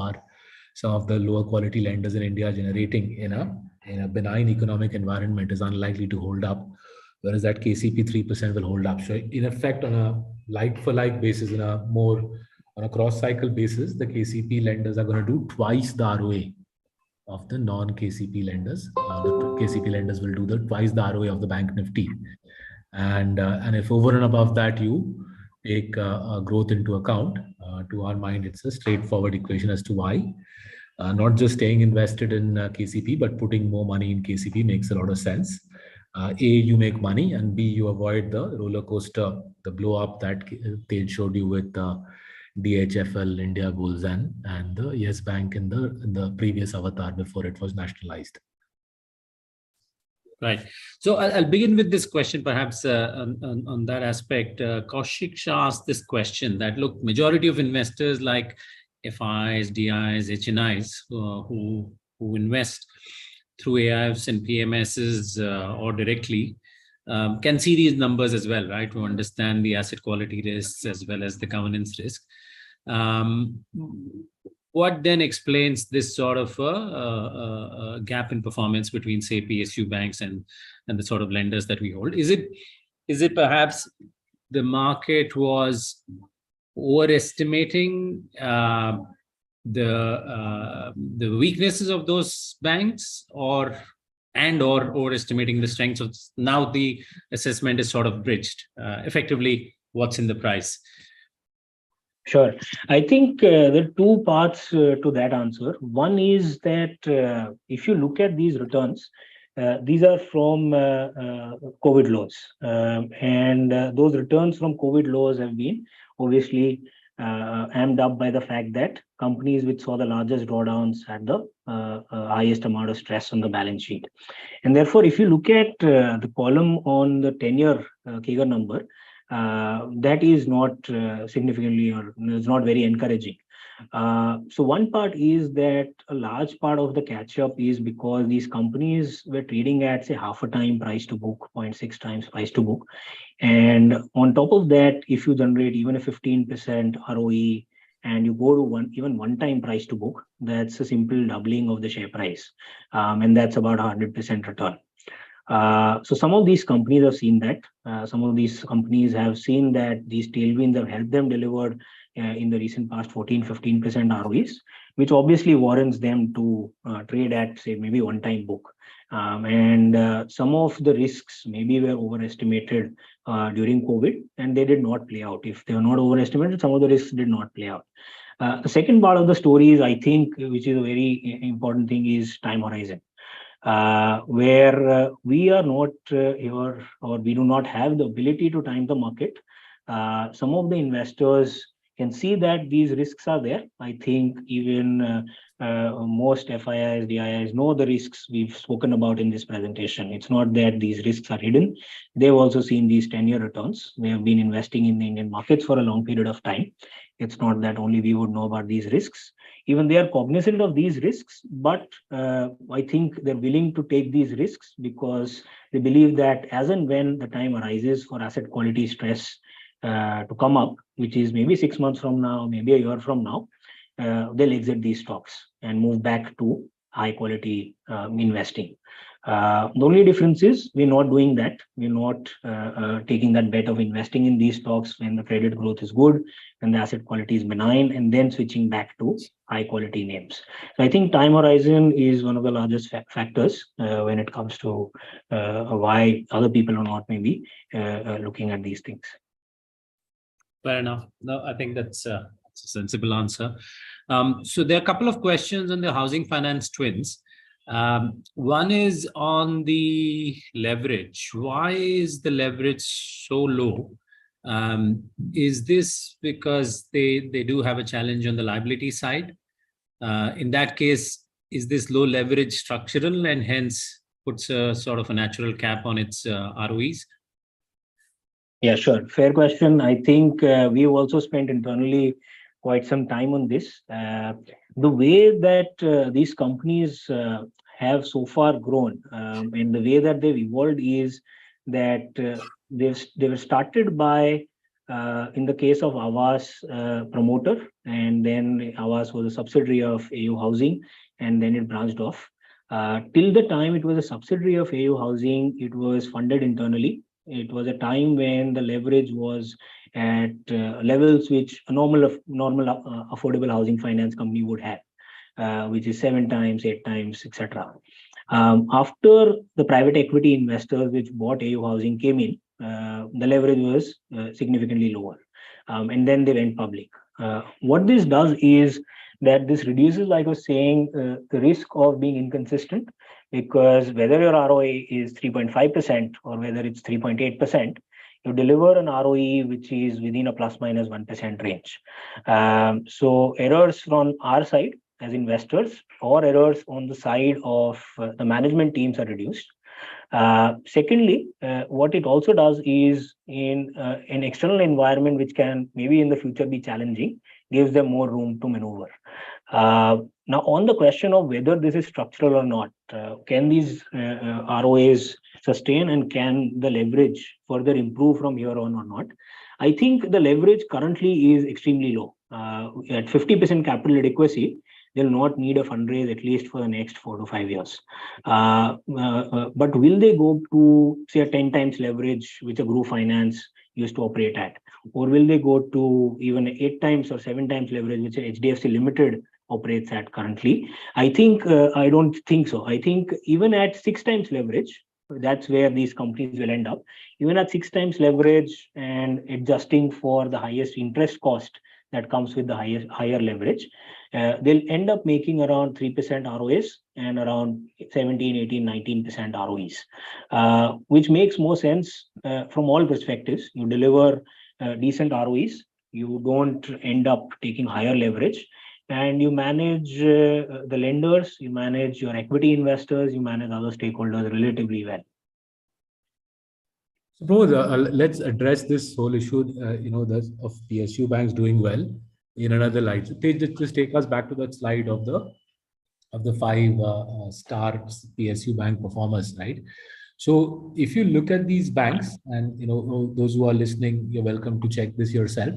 the lower quality lenders in India are generating in a benign economic environment is unlikely to hold up, whereas that KCP 3% will hold up. So in effect, on a like-for-like basis, on a cross-cycle basis, the KCP lenders are going to do twice the ROA of the non-KCP lenders. The KCP lenders will do twice the ROA of the Bank Nifty. And if over and above that you take growth into account, to our mind, it's a straightforward equation as to why not just staying invested in KCP, but putting more money in KCP makes a lot of sense. A, you make money, and B, you avoid the roller coaster, the blow up that they showed you with DHFL, India Bulls, and the Yes Bank in the previous avatar before it was nationalized. Right. So I'll begin with this question, perhaps on that aspect. Kaushik Shah asked this question that, look, majority of investors like FIs, DIs, HNIs who invest through AIFs and PMSs or directly can see these numbers as well, right? To understand the asset quality risks as well as the governance risk. What then explains this sort of a gap in performance between, say, PSU banks and the sort of lenders that we hold? Is it perhaps the market was overestimating the weaknesses of those banks, or overestimating the strengths of? Now the assessment is sort of bridged. Effectively, what's in the price? Sure. I think there are two parts to that answer. One is that if you look at these returns, these are from COVID lows. And those returns from COVID lows have been obviously amped up by the fact that companies which saw the largest drawdowns had the highest amount of stress on the balance sheet. And therefore, if you look at the column on the 10-year CAGR number, that is not significantly or is not very encouraging. So one part is that a large part of the catch up is because these companies were trading at, say, half a time price to book, 0.6 times price to book. And on top of that, if you generate even a 15% ROE and you go to even one time price to book, that's a simple doubling of the share price. And that's about 100% return. So some of these companies have seen that. Some of these companies have seen that these tailwinds have helped them deliver in the recent past 14-15% ROEs, which obviously warrants them to trade at, say, maybe one time book. And some of the risks maybe were overestimated during COVID, and they did not play out. If they were not overestimated, some of the risks did not play out. The second part of the story is, I think, which is a very important thing, is time horizon. Where we are not here, or we do not have the ability to time the market. Some of the investors can see that these risks are there. I think even most FIIs, DIIs know the risks we've spoken about in this presentation. It's not that these risks are hidden. They've also seen these 10-year returns. They have been investing in the Indian markets for a long period of time. It's not that only we would know about these risks. Even they are cognizant of these risks, but I think they're willing to take these risks because they believe that as and when the time arises for asset quality stress to come up, which is maybe 6 months from now, maybe a year from now, they'll exit these stocks and move back to high quality investing. The only difference is we're not doing that. We're not taking that bet of investing in these stocks when the credit growth is good, when the asset quality is benign, and then switching back to high quality names. So I think time horizon is one of the largest factors when it comes to why other people are not maybe looking at these things. Fair enough. No, I think that's a sensible answer. So there are a couple of questions on the housing finance twins. One is on the leverage. Why is the leverage so low? Is this because they do have a challenge on the liability side? In that case, is this low leverage structural and hence puts a sort of a natural cap on its ROEs? Yeah, sure. Fair question. I think we've also spent internally quite some time on this. The way that these companies have so far grown and the way that they've evolved is that they were started by, in the case of Awas, promoter, and then Awas was a subsidiary of AU Housing, and then it branched off. Till the time it was a subsidiary of AU Housing, it was funded internally. It was a time when the leverage was at levels which a normal affordable housing finance company would have, which is 7 times, 8 times, etc. After the private equity investors which bought AU Housing came in, the leverage was significantly lower, and then they went public. What this does is that this reduces, like I was saying, the risk of being inconsistent, because whether your ROA is 3.5% or whether it's 3.8%, you deliver an ROE which is within a plus minus 1% range. So errors from our side as investors or errors on the side of the management teams are reduced. Secondly, what it also does is in an external environment which can maybe in the future be challenging, gives them more room to maneuver. Now, on the question of whether this is structural or not, can these ROAs sustain and can the leverage further improve from here on or not? I think the leverage currently is extremely low. At 50% capital adequacy, they'll not need a fundraise at least for the next 4 to 5 years. But will they go to, say, a 10 times leverage, which a group finance used to operate at? Or will they go to even 8 times or 7 times leverage, which HDFC Limited operates at currently? I don't think so. I think even at 6 times leverage, that's where these companies will end up. Even at 6 times leverage and adjusting for the highest interest cost that comes with the higher leverage, they'll end up making around 3% ROAs and around 17, 18, 19% ROEs, which makes more sense from all perspectives. You deliver decent ROEs, you don't end up taking higher leverage, and you manage the lenders, you manage your equity investors, you manage other stakeholders relatively well. So, Pramod, let's address this whole issue, of PSU banks doing well in another light. So, just take us back to that slide of the five star PSU bank performers, right? So, if you look at these banks, and those who are listening, you're welcome to check this yourself.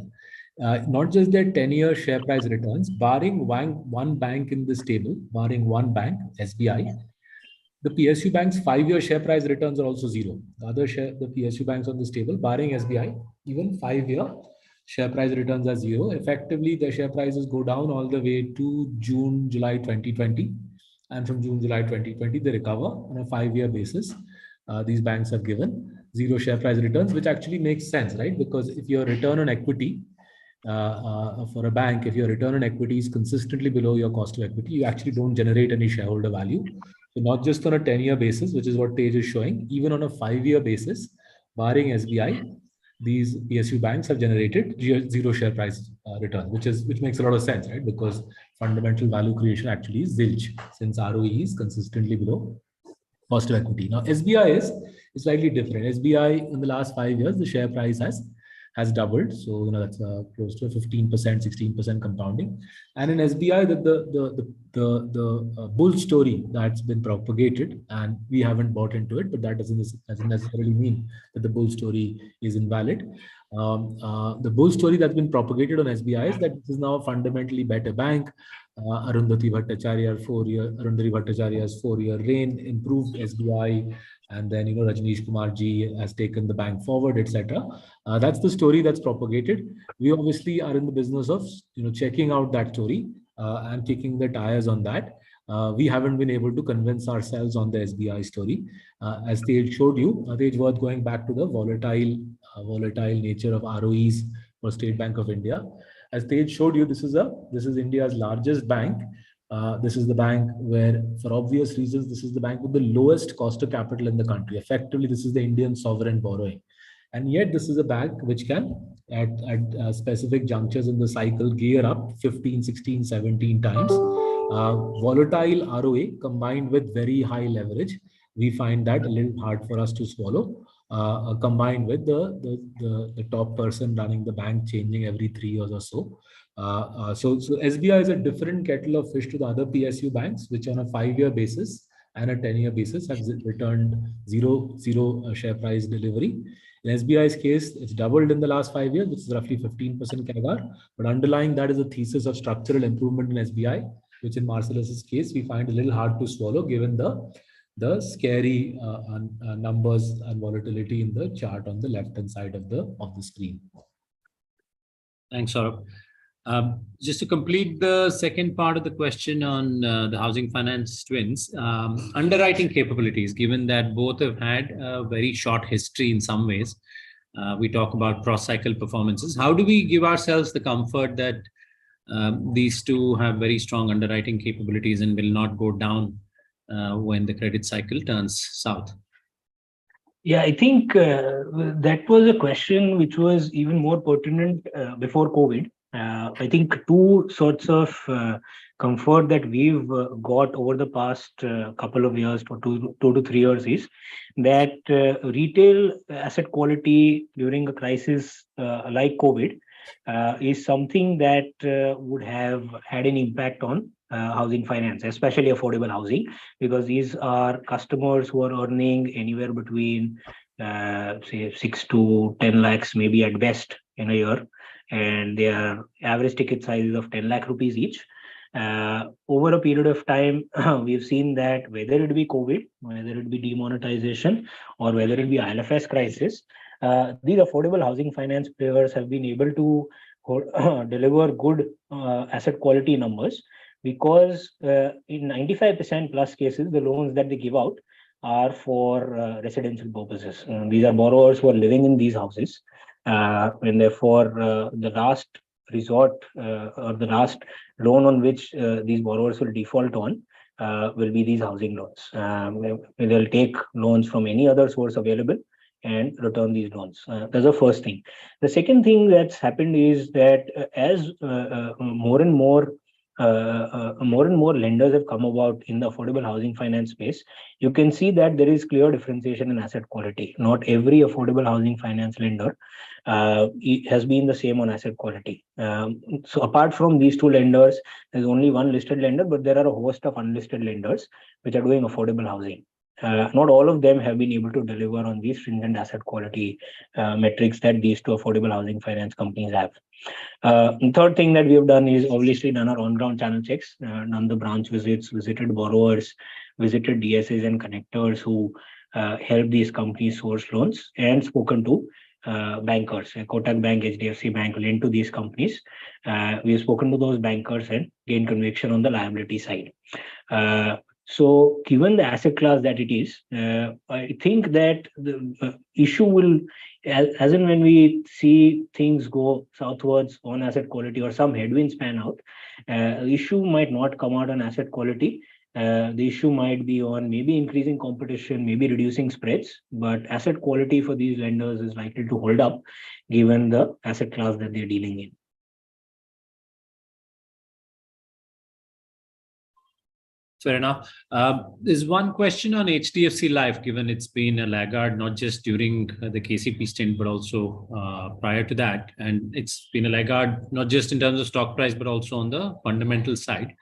Not just their 10-year share price returns, barring one bank in this table, barring one bank, SBI. The PSU banks' 5-year share price returns are also zero. The PSU banks on this table, barring SBI, even 5-year share price returns are zero. Effectively, the share prices go down all the way to June, July 2020. And from June, July 2020, they recover on a 5-year basis. These banks have given zero share price returns, which actually makes sense, right? Because if your return on equity for a bank, if your return on equity is consistently below your cost of equity, you actually don't generate any shareholder value. So not just on a 10-year basis, which is what Tej is showing, even on a 5-year basis, barring SBI, these PSU banks have generated zero share price return, which makes a lot of sense, right? Because fundamental value creation actually is zilch, since ROE is consistently below cost of equity. Now SBI is slightly different. SBI in the last 5 years, the share price has doubled. So that's close to 15%, 16% compounding. And in SBI, the bull story that's been propagated, and we haven't bought into it, but that doesn't necessarily mean that the bull story is invalid. The bull story that's been propagated on SBI is that this is now a fundamentally better bank. Arundhati Bhattacharya's 4-year reign improved SBI, and then Rajneesh Kumar ji has taken the bank forward, etc. That's the story that's propagated. We obviously are in the business of checking out that story and kicking the tires on that. We haven't been able to convince ourselves on the SBI story. As Tej showed you, Tej, worth going back to the volatile nature of ROEs for State Bank of India. As Tej showed you, this is India's largest bank. This is the bank where, for obvious reasons, this is the bank with the lowest cost of capital in the country. Effectively, this is the Indian sovereign borrowing. And yet, this is a bank which can, at specific junctures in the cycle, gear up 15, 16, 17 times. Volatile ROA combined with very high leverage, we find that a little hard for us to swallow. Combined with the top person running the bank changing every 3 years or so. So SBI is a different kettle of fish to the other PSU banks, which on a 5-year basis and a 10-year basis have returned zero share price delivery. In SBI's case, it's doubled in the last 5 years, which is roughly 15% CAGR. But underlying that is a thesis of structural improvement in SBI, which in Marcellus's case, we find a little hard to swallow given the scary numbers and volatility in the chart on the left-hand side of the screen. Thanks, Saurabh. Just to complete the second part of the question on the housing finance twins, underwriting capabilities, given that both have had a very short history in some ways, we talk about cross-cycle performances. How do we give ourselves the comfort that these two have very strong underwriting capabilities and will not go down when the credit cycle turns south? Yeah, I think that was a question which was even more pertinent before COVID. I think two sorts of comfort that we've got over the past couple of years, for 2 to 3 years, is that retail asset quality during a crisis like COVID is something that would have had an impact on housing finance, especially affordable housing, because these are customers who are earning anywhere between say 6 to 10 lakhs maybe at best in a year, and their average ticket size is of 10 lakh rupees each. Over a period of time, we've seen that whether it be COVID, whether it be demonetization, or whether it be IL&FS crisis, these affordable housing finance players have been able to deliver good asset quality numbers, because in 95% plus cases, the loans that they give out are for residential purposes. These are borrowers who are living in these houses, and therefore the last resort or the last loan on which these borrowers will default on will be these housing loans. They'll take loans from any other source available and return these loans. That's the first thing. The second thing that's happened is that as more and more lenders have come about in the affordable housing finance space, you can see that there is clear differentiation in asset quality. Not every affordable housing finance lender it has been the same on asset quality. So apart from these two lenders, there's only one listed lender, but there are a host of unlisted lenders which are doing affordable housing. Not all of them have been able to deliver on these stringent asset quality metrics that these two affordable housing finance companies have. Third thing that we have done is obviously done our on-ground channel checks, done the branch visits, visited borrowers, visited DSAs and connectors who help these companies source loans, and spoken to bankers. Kotak Bank, HDFC Bank lend to these companies. We have spoken to those bankers and gained conviction on the liability side. So given the asset class that it is, I think that the issue will, as and when we see things go southwards on asset quality or some headwinds pan out, the issue might not come out on asset quality. The issue might be on maybe increasing competition, maybe reducing spreads, but asset quality for these lenders is likely to hold up given the asset class that they're dealing in. Fair enough. There's one question on HDFC Life, given it's been a laggard, not just during the KCP stint, but also prior to that. And it's been a laggard, not just in terms of stock price, but also on the fundamental side.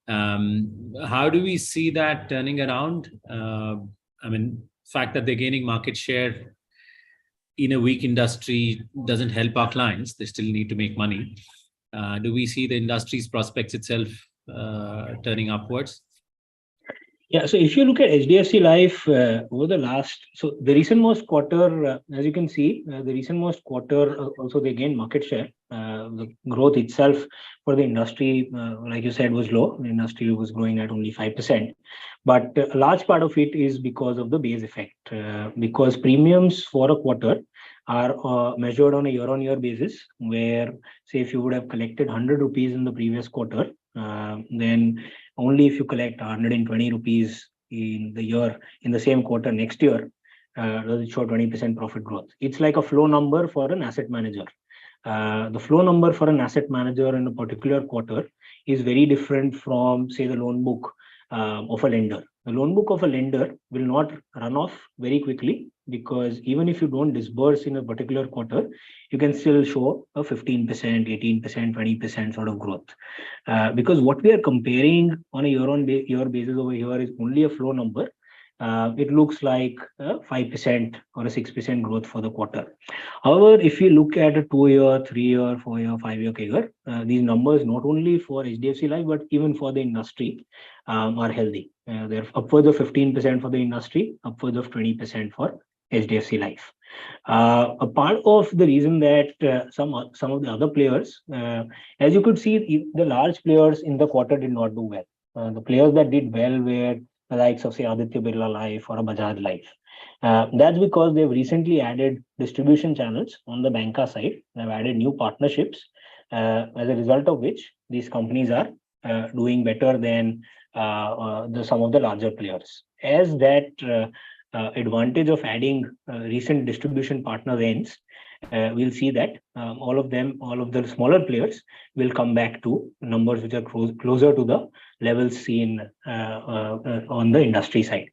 How do we see that turning around? I mean, fact that they're gaining market share in a weak industry doesn't help our clients. They still need to make money. Do we see the industry's prospects itself turning upwards? Yeah, so if you look at HDFC Life over the last, so the recent most quarter, as you can see, the recent most quarter also they gained market share. The growth itself for the industry, like you said, was low. The industry was growing at only 5%. But a large part of it is because of the base effect, because premiums for a quarter are measured on a year-on-year basis, where, say, if you would have collected 100 rupees in the previous quarter, then only if you collect 120 rupees in the same quarter next year, does it show 20% profit growth. It's like a flow number for an asset manager. The flow number for an asset manager in a particular quarter is very different from, say, the loan book of a lender. The loan book of a lender will not run off very quickly, because even if you don't disburse in a particular quarter, you can still show a 15%, 18%, 20% sort of growth. Because what we are comparing on a year-on-year basis over here is only a flow number. It looks like 5% or a 6% growth for the quarter. However, if you look at a 2-year, 3-year, 4-year, 5-year CAGR, these numbers not only for HDFC Life but even for the industry are healthy. They're upwards of 15% for the industry, upwards of 20% for HDFC Life. A part of the reason that some of the other players, as you could see, the large players in the quarter did not do well. The players that did well were the likes of, say, Aditya Birla Life or a Bajaj Life. That's because they've recently added distribution channels on the banca side. They've added new partnerships, as a result of which these companies are doing better than some of the larger players. As that advantage of adding recent distribution partners ends, we'll see that all of the smaller players will come back to numbers which are closer to the levels seen on the industry side.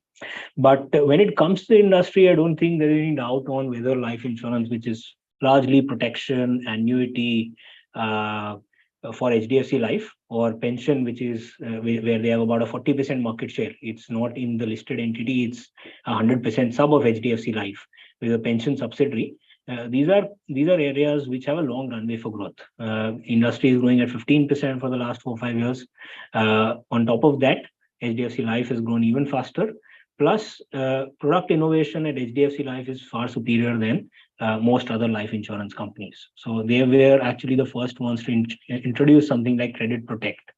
But when it comes to the industry, I don't think there is any doubt on whether life insurance, which is largely protection, annuity for HDFC Life, or pension, which is where they have about a 40% market share. It's not in the listed entity, it's 100% sub of HDFC Life with a pension subsidiary. These are areas which have a long runway for growth. Industry is growing at 15% for the last 4-5 years. On top of that, HDFC Life has grown even faster. Plus, product innovation at HDFC Life is far superior than most other life insurance companies. So they were actually the first ones to introduce something like Credit Protect,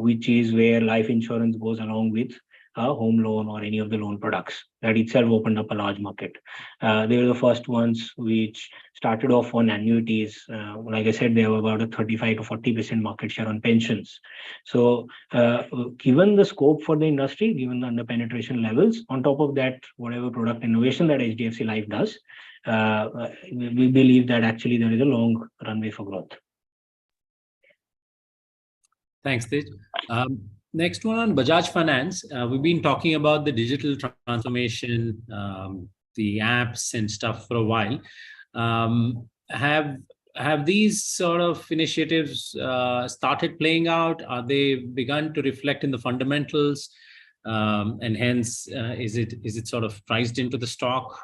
which is where life insurance goes along with a home loan or any of the loan products. That itself opened up a large market. They were the first ones which started off on annuities. Like I said, they have about a 35 to 40% market share on pensions. So given the scope for the industry, given the under penetration levels, on top of that, whatever product innovation that HDFC Life does, we believe that actually there is a long runway for growth. Thanks, Tej. Next one on Bajaj Finance. We've been talking about the digital transformation, the apps and stuff for a while. Have these sort of initiatives started playing out? Are they begun to reflect in the fundamentals? And hence, is it sort of priced into the stock?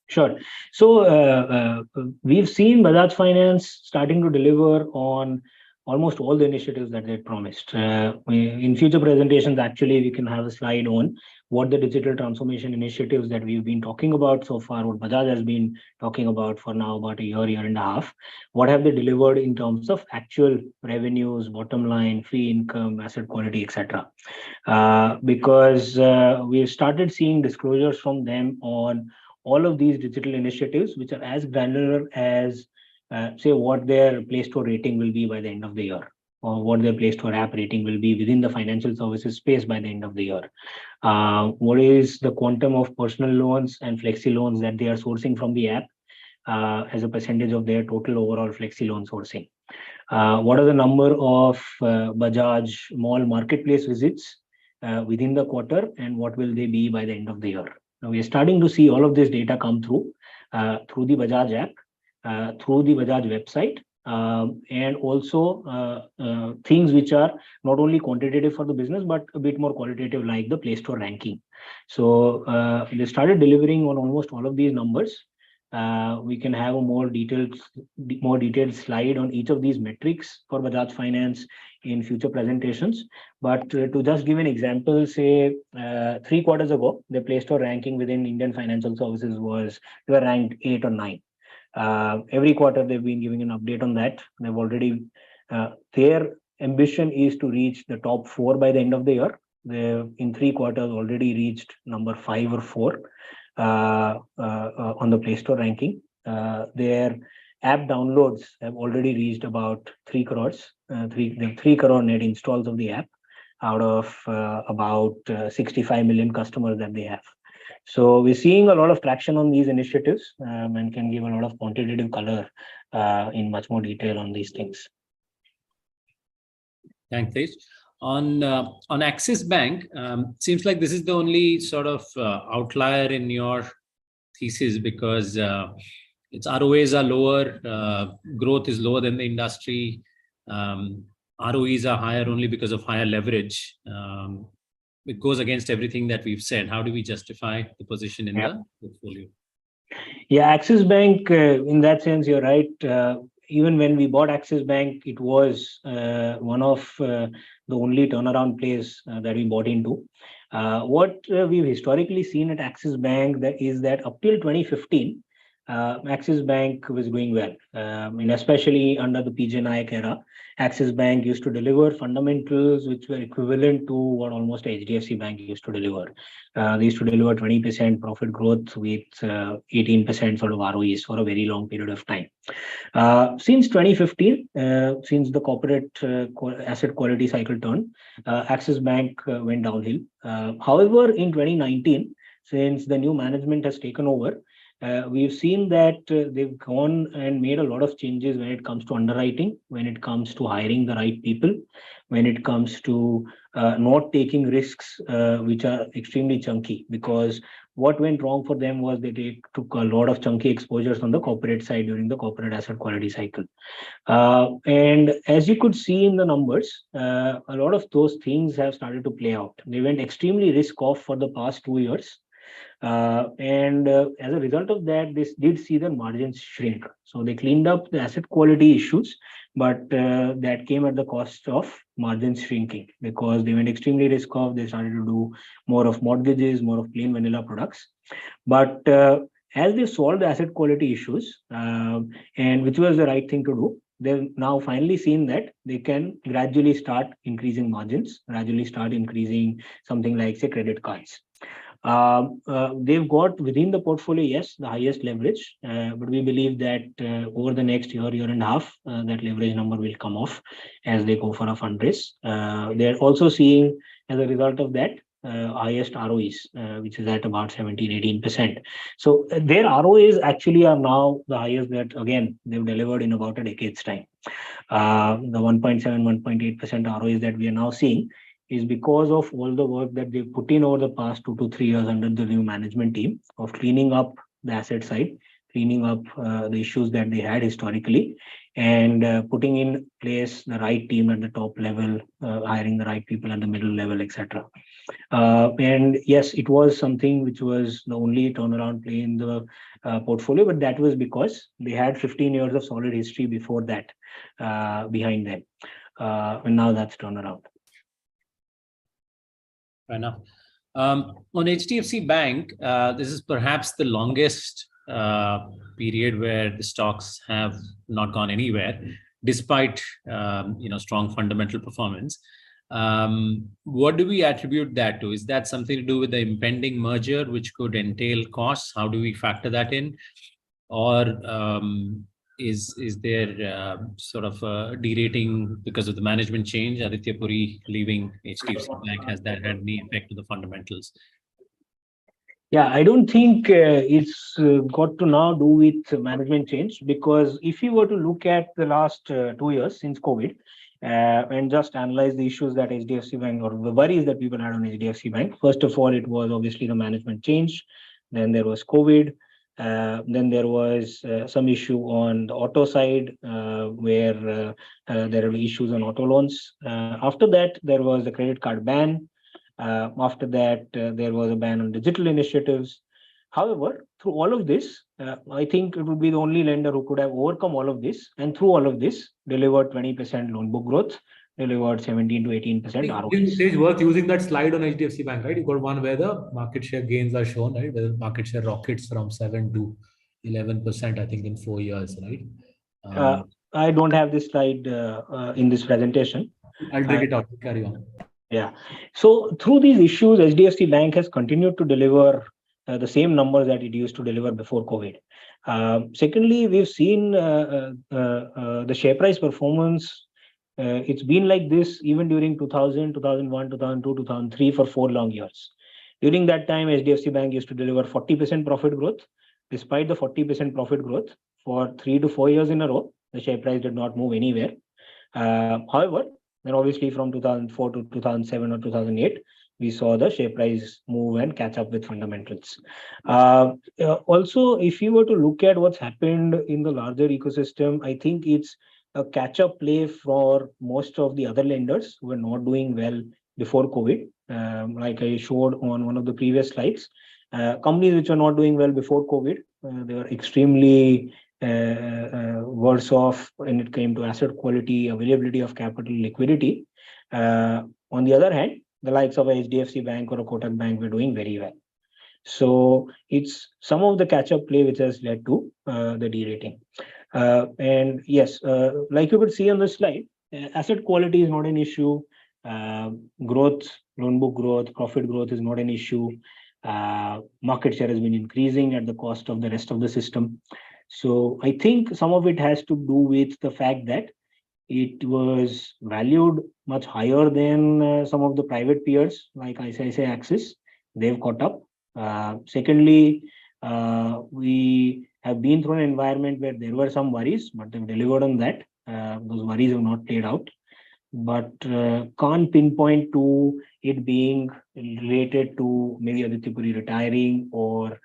Sure. So we've seen Bajaj Finance starting to deliver on almost all the initiatives that they promised. In future presentations, actually, we can have a slide on what the digital transformation initiatives that we've been talking about so far, what Bajaj has been talking about for now about a year and a half. What have they delivered in terms of actual revenues, bottom line, fee income, asset quality, etc. Because we've started seeing disclosures from them on all of these digital initiatives, which are as granular as say what their Play Store rating will be by the end of the year, or what their Play Store app rating will be within the financial services space by the end of the year. What is the quantum of personal loans and flexi loans that they are sourcing from the app as a percentage of their total overall flexi loan sourcing? What are the number of Bajaj Mall marketplace visits within the quarter, and what will they be by the end of the year? Now we are starting to see all of this data come through the Bajaj app, through the Bajaj website, and also things which are not only quantitative for the business, but a bit more qualitative, like the Play Store ranking. So they started delivering on almost all of these numbers. We can have a more detailed slide on each of these metrics for Bajaj Finance in future presentations. But to just give an example, say 3 quarters ago, the Play Store ranking within Indian financial services was, they were ranked 8 or 9. Every quarter they've been giving an update on that. They've already, their ambition is to reach the top 4 by the end of the year. They've in 3 quarters already reached number 5 or 4 on the Play Store ranking. Their app downloads have already reached about 3 crores. 3 crore net installs of the app out of about 65 million customers that they have. So we're seeing a lot of traction on these initiatives, and can give a lot of quantitative color in much more detail on these things. Thanks, Tej. On Axis Bank, seems like this is the only sort of outlier in your thesis, because its ROAs are lower, growth is lower than the industry, ROEs are higher only because of higher leverage. It goes against everything that we've said. How do we justify the position in the portfolio? Yeah, Axis Bank, in that sense, you're right. Even when we bought Axis Bank, it was one of the only turnaround plays that we bought into. What we've historically seen at Axis Bank is that up till 2015, Axis Bank was doing well. And especially under the PJ Nayak era, Axis Bank used to deliver fundamentals which were equivalent to what almost HDFC Bank used to deliver. They used to deliver 20% profit growth with 18% sort of ROEs for a very long period of time. Since 2015, since the corporate asset quality cycle turned, Axis Bank went downhill. However, in 2019, since the new management has taken over, we've seen that they've gone and made a lot of changes when it comes to underwriting, when it comes to hiring the right people, when it comes to not taking risks which are extremely chunky. Because what went wrong for them was they took a lot of chunky exposures on the corporate side during the corporate asset quality cycle. And as you could see in the numbers, a lot of those things have started to play out. They went extremely risk off for the past 2 years. And as a result of that, this did see the margins shrink. So they cleaned up the asset quality issues, but that came at the cost of margins shrinking, because they went extremely risk off. They started to do more of mortgages, more of plain vanilla products. But as they solved the asset quality issues, and which was the right thing to do, they've now finally seen that they can gradually start increasing margins, gradually start increasing something like, say, credit cards. They've got within the portfolio, yes, the highest leverage, but we believe that over the next year and a half, that leverage number will come off as they go for a fundraise. They're also seeing, as a result of that, highest ROEs, which is at about 17-18%. So their ROEs actually are now the highest that, again, they've delivered in about a decade's time. The 1.7, 1.8% ROEs that we are now seeing is because of all the work that they've put in over the past 2 to 3 years under the new management team of cleaning up the asset side, cleaning up the issues that they had historically, and putting in place the right team at the top level, hiring the right people at the middle level, etc. And yes, it was something which was the only turnaround play in the portfolio, but that was because they had 15 years of solid history before that behind them. And now that's turned around. Fair enough. On HDFC Bank, this is perhaps the longest period where the stocks have not gone anywhere, despite strong fundamental performance. What do we attribute that to? Is that something to do with the impending merger, which could entail costs? How do we factor that in? Or is there sort of a derating because of the management change? Aditya Puri leaving HDFC Bank, has that had any effect to the fundamentals? Yeah, I don't think it's got to now do with management change, because if you were to look at the last 2 years since COVID and just analyze the issues that HDFC Bank, or the worries that people had on HDFC Bank, first of all, it was obviously the management change. Then there was COVID. Then there was some issue on the auto side where there were issues on auto loans. After that, there was the credit card ban. After that, there was a ban on digital initiatives. However, through all of this, I think it would be the only lender who could have overcome all of this, and through all of this, delivered 20% loan book growth, delivered 17 to 18% ROEs. It's worth using that slide on HDFC Bank, right? You got one where the market share gains are shown, right? Where the market share rockets from 7 to 11%, I think, in 4 years, right? I don't have this slide in this presentation. I'll take it out. Carry on. Yeah. So through these issues, HDFC Bank has continued to deliver the same numbers that it used to deliver before COVID. Secondly, we've seen the share price performance. It's been like this even during 2000, 2001, 2002, 2003 for 4 long years. During that time, HDFC Bank used to deliver 40% profit growth. Despite the 40% profit growth for 3 to 4 years in a row, the share price did not move anywhere. However, then obviously from 2004 to 2007 or 2008, we saw the share price move and catch up with fundamentals. Also, if you were to look at what's happened in the larger ecosystem, I think it's a catch-up play for most of the other lenders who were not doing well before COVID. Like I showed on one of the previous slides, companies which are not doing well before COVID, they were extremely worse off when it came to asset quality, availability of capital, liquidity. On the other hand, the likes of a HDFC Bank or a Kotak Bank were doing very well. So it's some of the catch-up play which has led to the derating. And yes, like you could see on the slide, asset quality is not an issue. Growth, loan book growth, profit growth is not an issue. Market share has been increasing at the cost of the rest of the system. So I think some of it has to do with the fact that it was valued much higher than some of the private peers like ICICI Axis. They've caught up. Secondly, we have been through an environment where there were some worries, but they've delivered on that. Those worries have not played out. But can't pinpoint to it being related to maybe Aditya Puri retiring or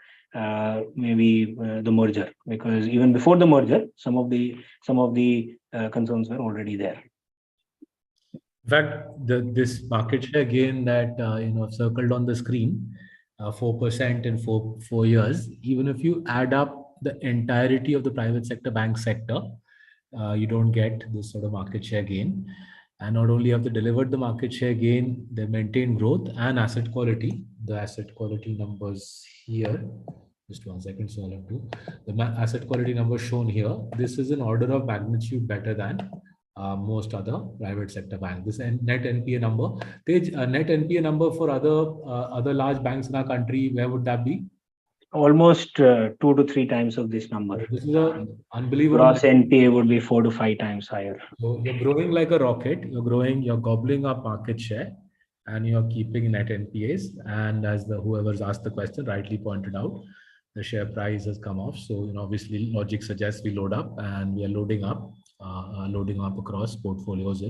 maybe the merger, because even before the merger, some of the concerns were already there. In fact, this market share gain that circled on the screen, 4% in four years. Even if you add up the entirety of the private sector bank sector, you don't get this sort of market share gain. And not only have they delivered the market share gain, they maintain growth and asset quality. The asset quality numbers here, Just 1 second. So I'll have to, the asset quality number shown here, this is an order of magnitude better than most other private sector banks. This net NPA number, net NPA number for other large banks in our country, where would that be? Almost 2 to 3 times of this number. This is a unbelievable. Gross NPA would be 4 to 5 times higher. So you're growing like a rocket. You're growing. You're gobbling up market share, and you're keeping net NPAs. And as whoever's asked the question rightly pointed out, the share price has come off. So obviously, logic suggests we load up, and we are loading up across portfolios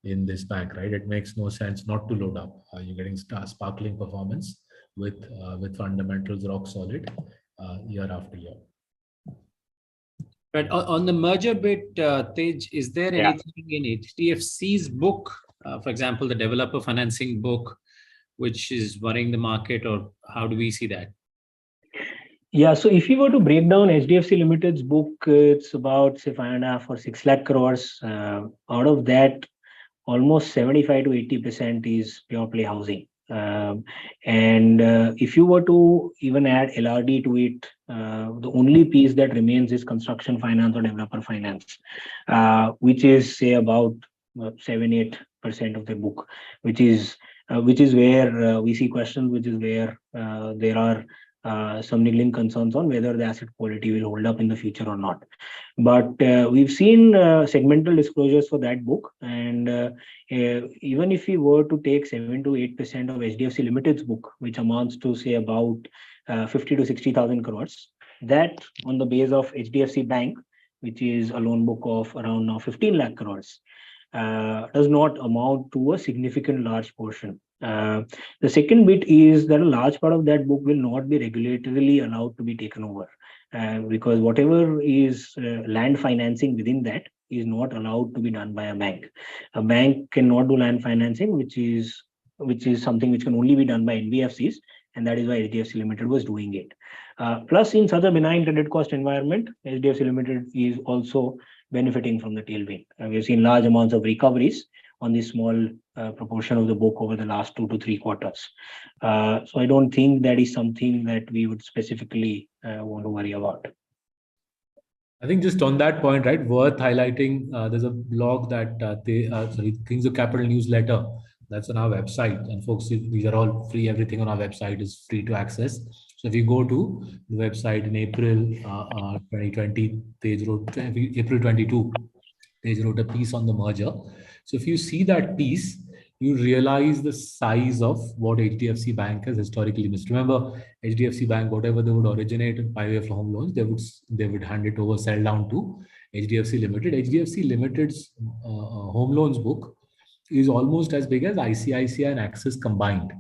in this bank, right? It makes no sense not to load up. You're getting sparkling performance with fundamentals rock solid year after year. But on the merger bit, Tej, is there anything in HDFC's book, for example, the developer financing book, which is worrying the market, or how do we see that? Yeah, so if you were to break down HDFC Limited's book, it's about say 5.5 or 6 lakh crores. Out of that, almost 75 to 80% is pure play housing. And if you were to even add LRD to it, the only piece that remains is construction finance or developer finance, which is say about 7-8% of the book, which is where we see questions, which is where there are some niggling concerns on whether the asset quality will hold up in the future or not. But we've seen segmental disclosures for that book, and even if we were to take 7 to 8% of HDFC Limited's book, which amounts to say about 50 to 60,000 crores, that on the base of HDFC Bank, which is a loan book of around now 15 lakh crores, does not amount to a significant large portion. The second bit is that a large part of that book will not be regulatorily allowed to be taken over, because whatever is land financing within that is not allowed to be done by a bank. A bank cannot do land financing, which is something which can only be done by NBFCs, and that is why HDFC Limited was doing it. Plus, in such a benign credit cost environment, HDFC Limited is also benefiting from the tailwind. We've seen large amounts of recoveries on this small proportion of the book over the last 2 to 3 quarters. So I don't think that is something that we would specifically want to worry about. I think just on that point, right, worth highlighting, there's a blog that Kings of Capital newsletter that's on our website. And folks, these are all free. Everything on our website is free to access. So if you go to the website in April 2020, April 22, they wrote a piece on the merger. So if you see that piece, you realize the size of what HDFC Bank has historically missed. Remember, HDFC Bank, whatever they would originate by way of home loans, they would hand it over, sell down to HDFC Limited. HDFC Limited's home loans book is almost as big as ICICI and Axis combined,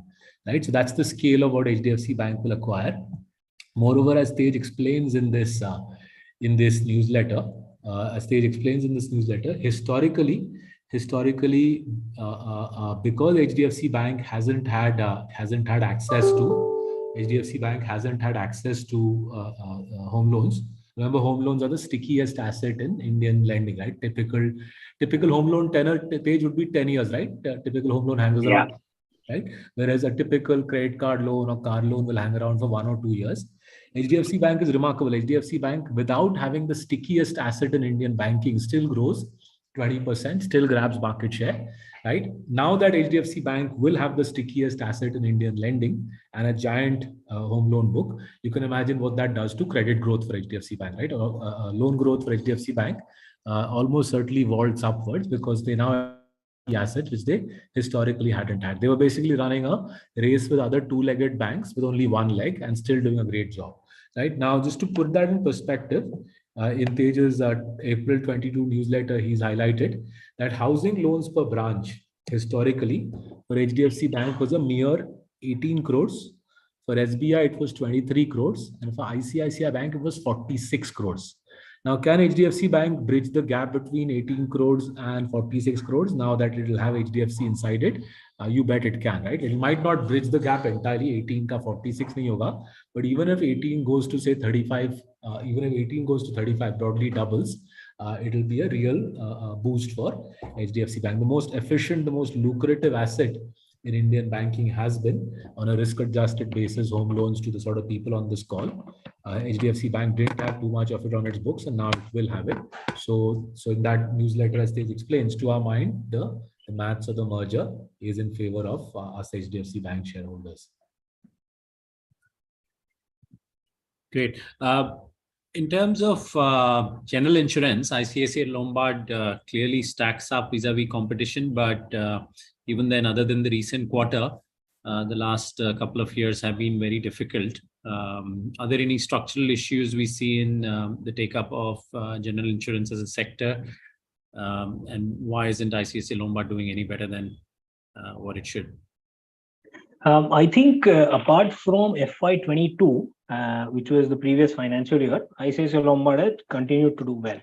right? So that's the scale of what HDFC Bank will acquire. Moreover, as Tej explains in this newsletter, historically, because HDFC Bank hasn't had access to home loans. Remember, home loans are the stickiest asset in Indian lending, right? Typical home loan tenor page would be 10 years, right? Typical home loan hangs around, right? Whereas a typical credit card loan or car loan will hang around for 1 or 2 years. HDFC Bank is remarkable. HDFC Bank, without having the stickiest asset in Indian banking, still grows 20%, still grabs market share, right? Now that HDFC Bank will have the stickiest asset in Indian lending and a giant home loan book, you can imagine what that does to credit growth for HDFC Bank, right? Loan growth for HDFC Bank almost certainly vaults upwards, because they now have the asset which they historically hadn't had. They were basically running a race with other two-legged banks with only one leg and still doing a great job, right? Now, just to put that in perspective, in Tej's April 22 newsletter, he's highlighted that housing loans per branch historically for HDFC Bank was a mere 18 crores. For SBI, it was 23 crores. And for ICICI Bank, it was 46 crores. Now, can HDFC Bank bridge the gap between 18 crores and 46 crores now that it will have HDFC inside it? You bet it can, right? It might not bridge the gap entirely, 18 ka 46 nahi hoga, but even if 18 goes to say 35, even if 18 goes to 35, broadly doubles, it will be a real boost for HDFC Bank. The most efficient, the most lucrative asset in Indian banking has been on a risk-adjusted basis, home loans to the sort of people on this call. HDFC Bank didn't have too much of it on its books, and now it will have it. So in that newsletter, as Tej explains, to our mind, the maths of the merger is in favor of us HDFC Bank shareholders. Great. In terms of general insurance, ICICI Lombard clearly stacks up vis-a-vis competition, but even then, other than the recent quarter, the last couple of years have been very difficult. Are there any structural issues we see in the take-up of general insurance as a sector? And why isn't ICICI Lombard doing any better than what it should? I think apart from FY22, which was the previous financial year, ICICI Lombard had continued to do well.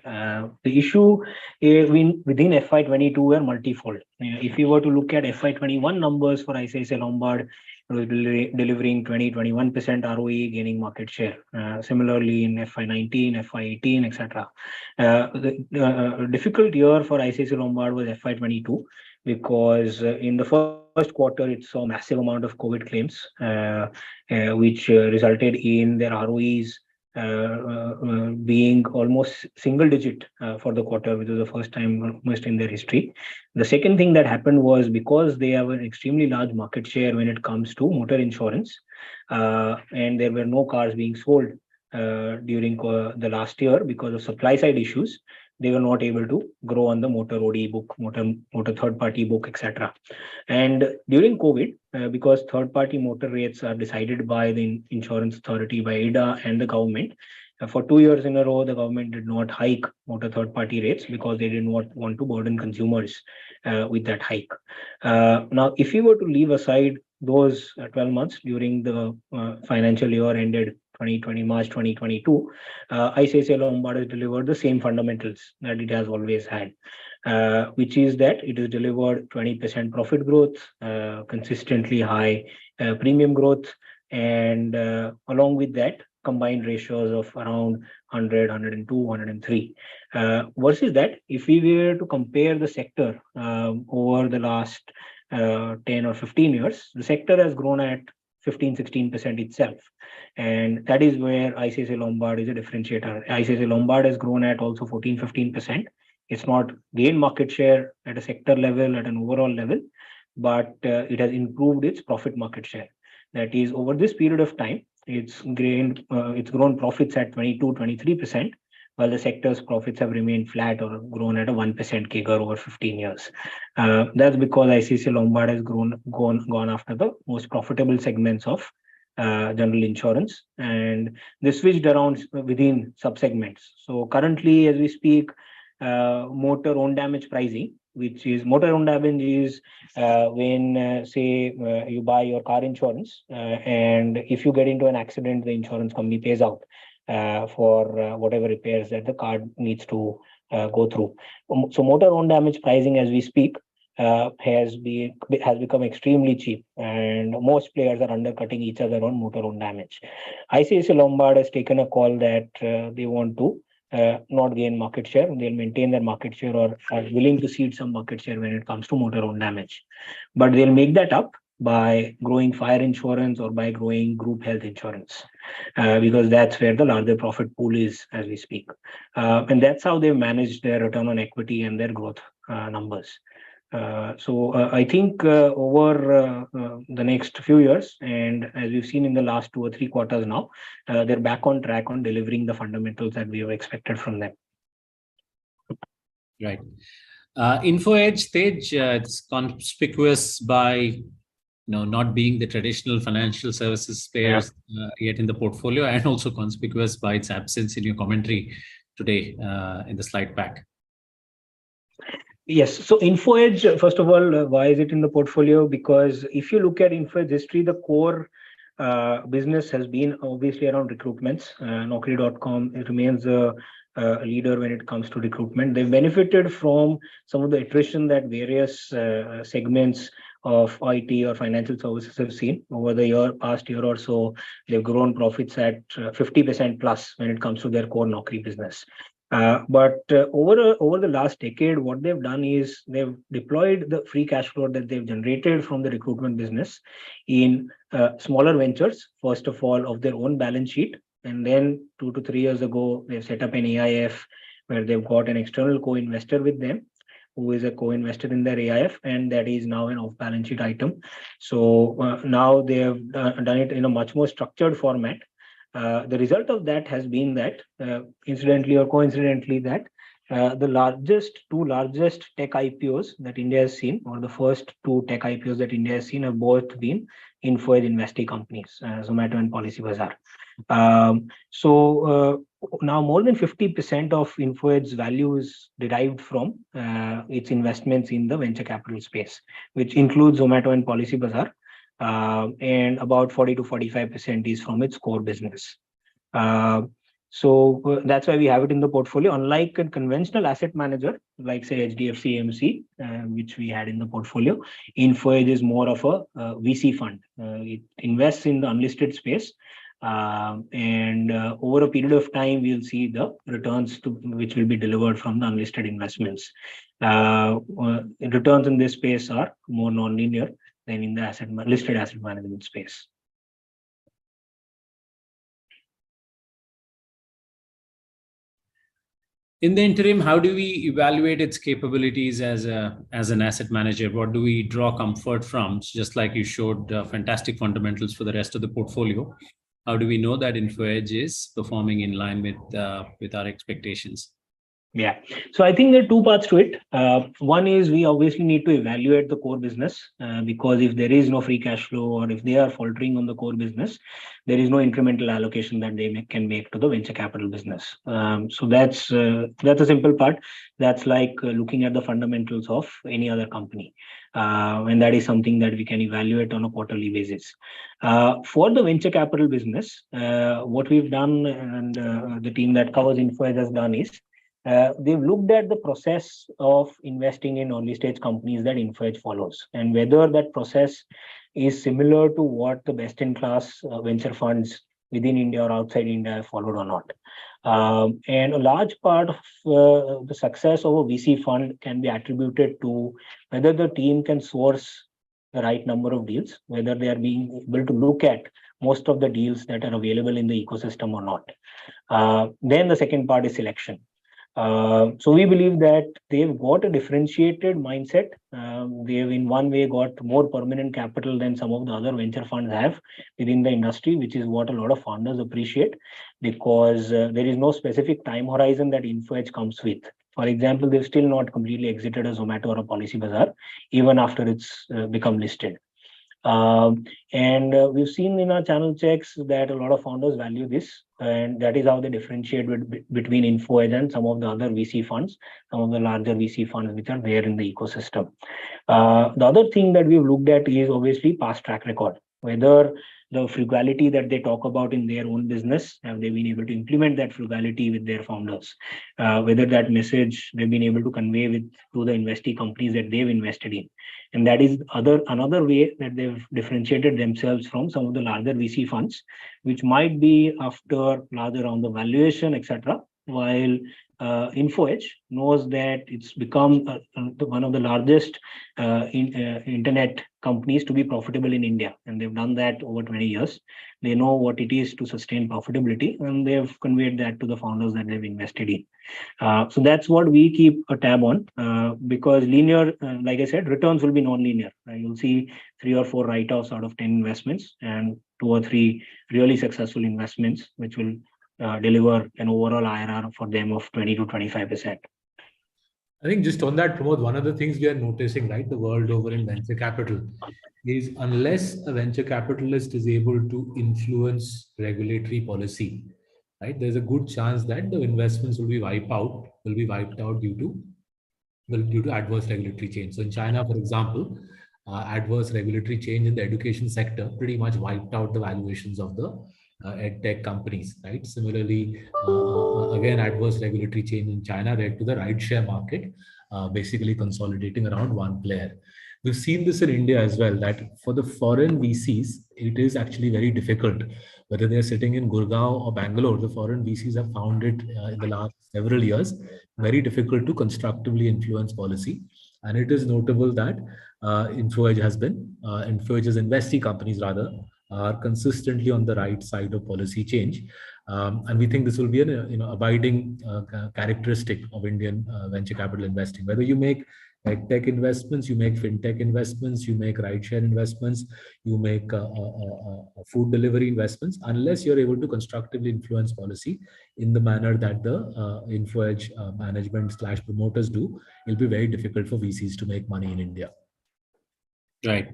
The issue within FY22 were multifold. If you were to look at FY21 numbers for ICICI Lombard, it was delivering 20-21% ROE, gaining market share. Similarly, in FY19, FY18, etc. The difficult year for ICICI Lombard was FY22 because in the first quarter, it saw massive amount of COVID claims, which resulted in their ROEs being almost single digit for the quarter, which was the first time almost in their history. The second thing that happened was because they have an extremely large market share when it comes to motor insurance, and there were no cars being sold during the last year because of supply side issues. They were not able to grow on the motor OD book, motor third-party book, etc. And during COVID, because third-party motor rates are decided by the insurance authority, by IDA and the government, for 2 years in a row, the government did not hike motor third-party rates because they did not want to burden consumers with that hike. Now, if you were to leave aside those 12 months during the financial year ended 2020, March 2022, ICICI Lombard has delivered the same fundamentals that it has always had, which is that it has delivered 20% profit growth, consistently high premium growth, and along with that, combined ratios of around 100, 102, 103. Versus that, if we were to compare the sector over the last 10 or 15 years, the sector has grown at 15-16% itself. And that is where ICICI Lombard is a differentiator. ICICI Lombard has grown at also 14-15%. It's not gained market share at a sector level, at an overall level, but it has improved its profit market share. That is, over this period of time, it's grown profits at 22-23%, while the sector's profits have remained flat or grown at a 1% CAGR over 15 years. That's because ICICI Lombard has gone after the most profitable segments of general insurance, and they switched around within subsegments. So currently, as we speak, motor own damage pricing, which is motor own damage, is when say you buy your car insurance, and if you get into an accident, the insurance company pays out for whatever repairs that the car needs to go through. So motor own damage pricing, as we speak, has become extremely cheap, and most players are undercutting each other on motor own damage. ICICI Lombard has taken a call that they want to not gain market share. They'll maintain their market share or are willing to cede some market share when it comes to motor own damage. But they'll make that up by growing fire insurance or by growing group health insurance, because that's where the larger profit pool is as we speak. And that's how they've managed their return on equity and their growth numbers. So I think over the next few years, and as we've seen in the last 2 or 3 quarters now, they're back on track on delivering the fundamentals that we have expected from them. Right. Info Edge stage, it's conspicuous by not being the traditional financial services players yet in the portfolio, and also conspicuous by its absence in your commentary today in the slide pack. Yes. So Info Edge, first of all, why is it in the portfolio? Because if you look at Info Edge history, the core business has been obviously around recruitments. Naukri.com remains a leader when it comes to recruitment. They've benefited from some of the attrition that various segments of IT or financial services have seen over the past year or so. They've grown profits at 50% plus when it comes to their core Naukri business. But over the last decade, what they've done is they've deployed the free cash flow that they've generated from the recruitment business in smaller ventures, first of all, of their own balance sheet. And then 2 to 3 years ago, they've set up an AIF where they've got an external co-investor with them, who is a co-investor in their AIF, and that is now an off-balance sheet item. So now they have done it in a much more structured format. The result of that has been that, incidentally or coincidentally, that the two largest tech IPOs that India has seen, or the first two tech IPOs that India has seen, have both been Info Edge investee companies, Zomato and Policybazaar. So now more than 50% of Info Edge's value is derived from its investments in the venture capital space, which includes Zomato and Policybazaar. And about 40 to 45% is from its core business. So that's why we have it in the portfolio. Unlike a conventional asset manager, like say HDFC AMC, which we had in the portfolio, Info Edge is more of a VC fund. It invests in the unlisted space. And over a period of time, we'll see the returns which will be delivered from the unlisted investments. Returns in this space are more non-linear than in the listed asset management space. In the interim, how do we evaluate its capabilities as an asset manager? What do we draw comfort from? Just like you showed fantastic fundamentals for the rest of the portfolio, how do we know that Info Edge is performing in line with our expectations? Yeah. So I think there are two parts to it. One is we obviously need to evaluate the core business because if there is no free cash flow or if they are faltering on the core business, there is no incremental allocation that they can make to the venture capital business. So that's a simple part. That's like looking at the fundamentals of any other company. And that is something that we can evaluate on a quarterly basis. For the venture capital business, what we've done and the team that covers Info Edge has done is they've looked at the process of investing in early stage companies that Info Edge follows and whether that process is similar to what the best in class venture funds within India or outside India have followed or not. And a large part of the success of a VC fund can be attributed to whether the team can source the right number of deals, whether they are being able to look at most of the deals that are available in the ecosystem or not. Then the second part is selection. So we believe that they've got a differentiated mindset. They've in one way got more permanent capital than some of the other venture funds have within the industry, which is what a lot of founders appreciate because there is no specific time horizon that Info Edge comes with. For example, they've still not completely exited a Zomato or a Policybazaar, even after it's become listed. And we've seen in our channel checks that a lot of founders value this, and that is how they differentiate between Info Edge and some of the other VC funds, some of the larger VC funds which are there in the ecosystem. The other thing that we've looked at is obviously past track record, whether the frugality that they talk about in their own business, have they been able to implement that frugality with their founders, whether that message they've been able to convey to the investee companies that they've invested in. And that is another way that they've differentiated themselves from some of the larger VC funds, which might be after larger round of valuation, etc. While Info Edge knows that it's become one of the largest internet companies to be profitable in India, and they've done that over 20 years. They know what it is to sustain profitability, and they've conveyed that to the founders that they've invested in. So that's what we keep a tab on because linear, like I said, returns will be non-linear. You'll see 3 or 4 write-offs out of 10 investments and 2 or 3 really successful investments, which will deliver an overall IRR for them of 20 to 25%. I think just on that, Pramod, one of the things we are noticing, right, the world over in venture capital is unless a venture capitalist is able to influence regulatory policy, right, there's a good chance that the investments will be wiped out due to adverse regulatory change. So in China, for example, adverse regulatory change in the education sector pretty much wiped out the valuations of the ed tech companies, right? Similarly, again, adverse regulatory change in China led to the rideshare market basically consolidating around one player. we've seen this in India as well, that for the foreign VCs, it is actually very difficult. Whether they're sitting in Gurgaon or Bangalore, the foreign VCs have found it in the last several years very difficult to constructively influence policy. And it is notable that InfoEdge's investee companies rather are consistently on the right side of policy change. And we think this will be an abiding characteristic of Indian venture capital investing. Whether you make tech investments, you make fintech investments, you make rideshare investments, you make food delivery investments, unless you're able to constructively influence policy in the manner that the InfoEdge management / promoters do, it'll be very difficult for VCs to make money in India. Right.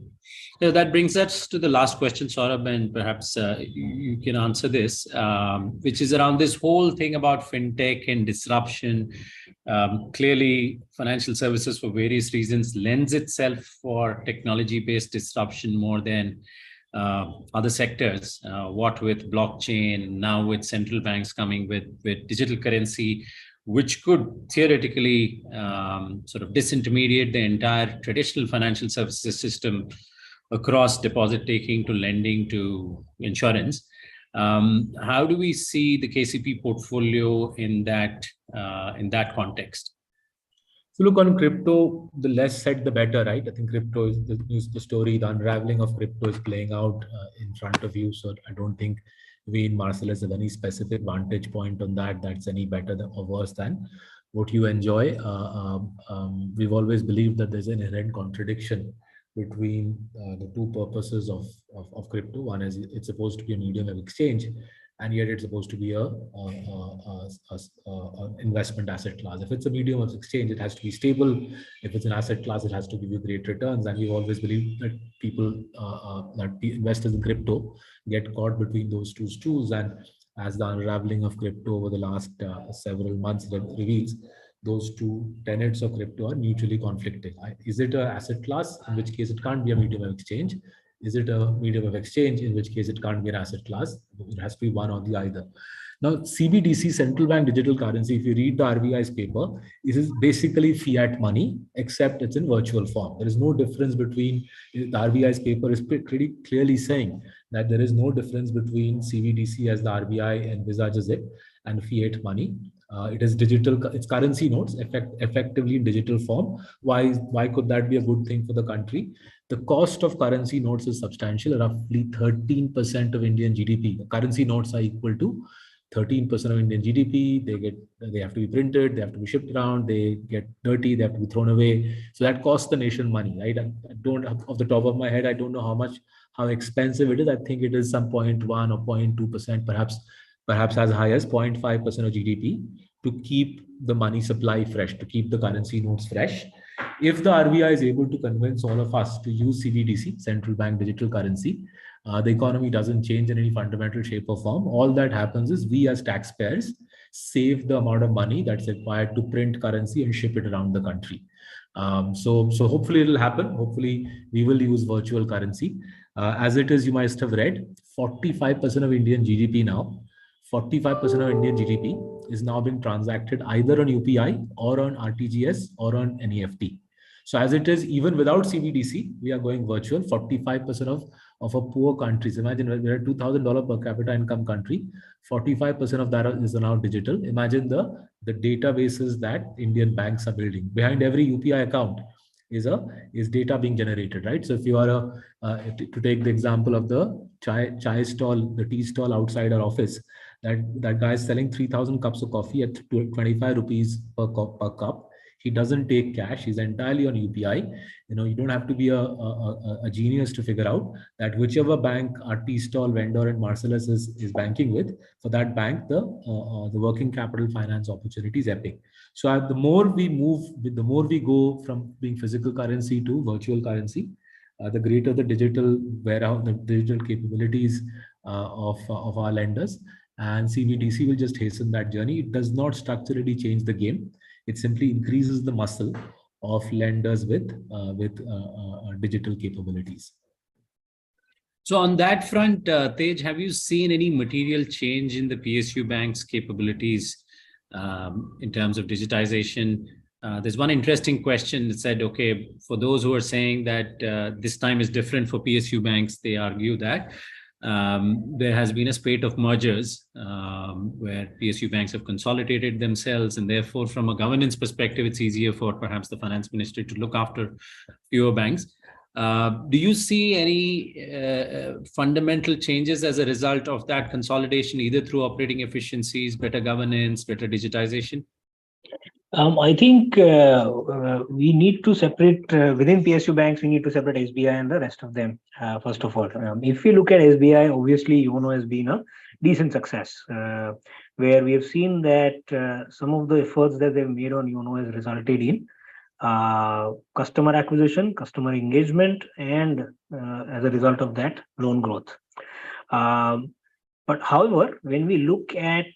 So that brings us to the last question, Saurabh, and perhaps you can answer this, which is around this whole thing about fintech and disruption. Clearly, financial services, for various reasons, lends itself for technology-based disruption more than other sectors. What with blockchain, now with central banks coming with digital currency, which could theoretically sort of disintermediate the entire traditional financial services system across deposit taking to lending to insurance. How do we see the KCP portfolio in that context? So look, on crypto, the less said, the better, right? I think crypto is the story, the unraveling of crypto is playing out in front of you. So I don't think we in Marcellus have any specific vantage point on that's any better or worse than what you enjoy. We've always believed that there's an inherent contradiction between the two purposes of crypto. One is it's supposed to be a medium of exchange, and yet it's supposed to be a investment asset class. If it's a medium of exchange, it has to be stable. If it's an asset class, it has to give you great returns. And we've always believed that investors in crypto get caught between those two stools. And as the unraveling of crypto over the last several months reveals, those two tenets of crypto are mutually conflicting. Is it an asset class, in which case it can't be a medium of exchange? Is it a medium of exchange, in which case it can't be an asset class? It has to be one or the other. Now, CBDC, central bank digital currency, if you read the RBI's paper, this is basically fiat money, except it's in virtual form. There is no difference between, the RBI's paper is pretty clearly saying that there is no difference between CBDC as the RBI envisages it and fiat money. It is digital, it's currency notes, effectively in digital form. Why could that be a good thing for the country? The cost of currency notes is substantial, roughly 13% of Indian GDP. Currency notes are equal to 13% of Indian GDP. They have to be printed, they have to be shipped around, they get dirty, they have to be thrown away. So that costs the nation money, right? I don't, off the top of my head, I don't know how expensive it is. I think it is some 0.1 or 0.2%, perhaps as high as 0.5% of GDP, to keep the money supply fresh, to keep the currency notes fresh. If the RBI is able to convince all of us to use CBDC, central bank digital currency, the economy doesn't change in any fundamental shape or form. All that happens is we as taxpayers save the amount of money that's required to print currency and ship it around the country. So hopefully it'll happen. Hopefully we will use virtual currency. As it is, you must have read, 45% of Indian GDP now, 45% of Indian GDP is now being transacted either on UPI or on RTGS or on NEFT. So as it is, even without CBDC, we are going virtual. 45% of a poor countries. Imagine we're a $2,000 per capita income country. 45% of that is now digital. Imagine the databases that Indian banks are building. Behind every UPI account is data being generated, right? So if you are to take the example of the chai stall, the tea stall outside our office, that guy is selling 3,000 cups of coffee at 25 rupees per cup. He doesn't take cash. He's entirely on UPI. You don't have to be a genius to figure out that whichever bank our tea stall vendor and Marcellus is banking with, for that bank, the working capital finance opportunity is epic. So the more we go from being physical currency to virtual currency, the greater the digital warehouse, the digital capabilities of our lenders. And CBDC will just hasten that journey. It does not structurally change the game. It simply increases the muscle of lenders with digital capabilities. So on that front, Tej, have you seen any material change in the PSU bank's capabilities in terms of digitization? There's one interesting question that said, okay, for those who are saying that this time is different for PSU banks, they argue that there has been a spate of mergers where PSU banks have consolidated themselves, and therefore, from a governance perspective, it's easier for perhaps the finance ministry to look after fewer banks. Do you see any fundamental changes as a result of that consolidation, either through operating efficiencies, better governance, better digitization? I think we need to separate within PSU banks. We need to separate SBI and the rest of them. First of all, if we look at SBI, obviously YONO has been a decent success, where we have seen that some of the efforts that they've made on YONO has resulted in customer acquisition, customer engagement, and as a result of that, loan growth. But however, when we look at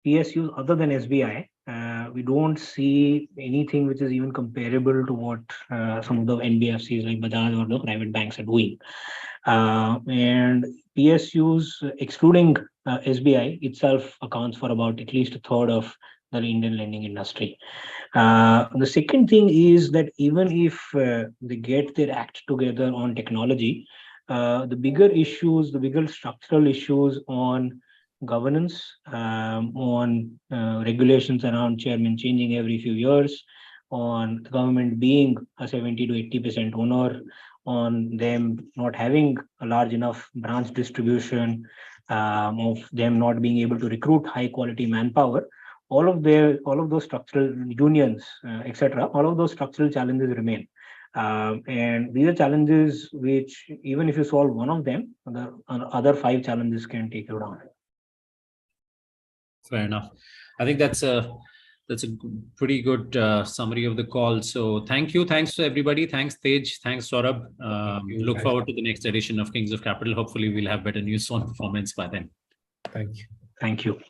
PSUs other than SBI, we don't see anything which is even comparable to what some of the NBFCs like Bajaj or the private banks are doing. And PSUs, excluding SBI itself, accounts for about at least a third of the Indian lending industry. The second thing is that even if they get their act together on technology, the bigger issues, the bigger structural issues on governance, on regulations around chairman changing every few years, on the government being a 70 to 80% owner, on them not having a large enough branch distribution, of them not being able to recruit high quality manpower, all of those structural unions, etc., all of those structural challenges remain. And these are challenges which, even if you solve one of them, the other 5 challenges can take you down. Fair enough. I think that's a pretty good summary of the call. So thank you. Thanks to everybody. Thanks, Tej. Thanks, Saurabh. Look forward to the next edition of Kings of Capital. Hopefully, we'll have better news on performance by then. Thank you. Thank you.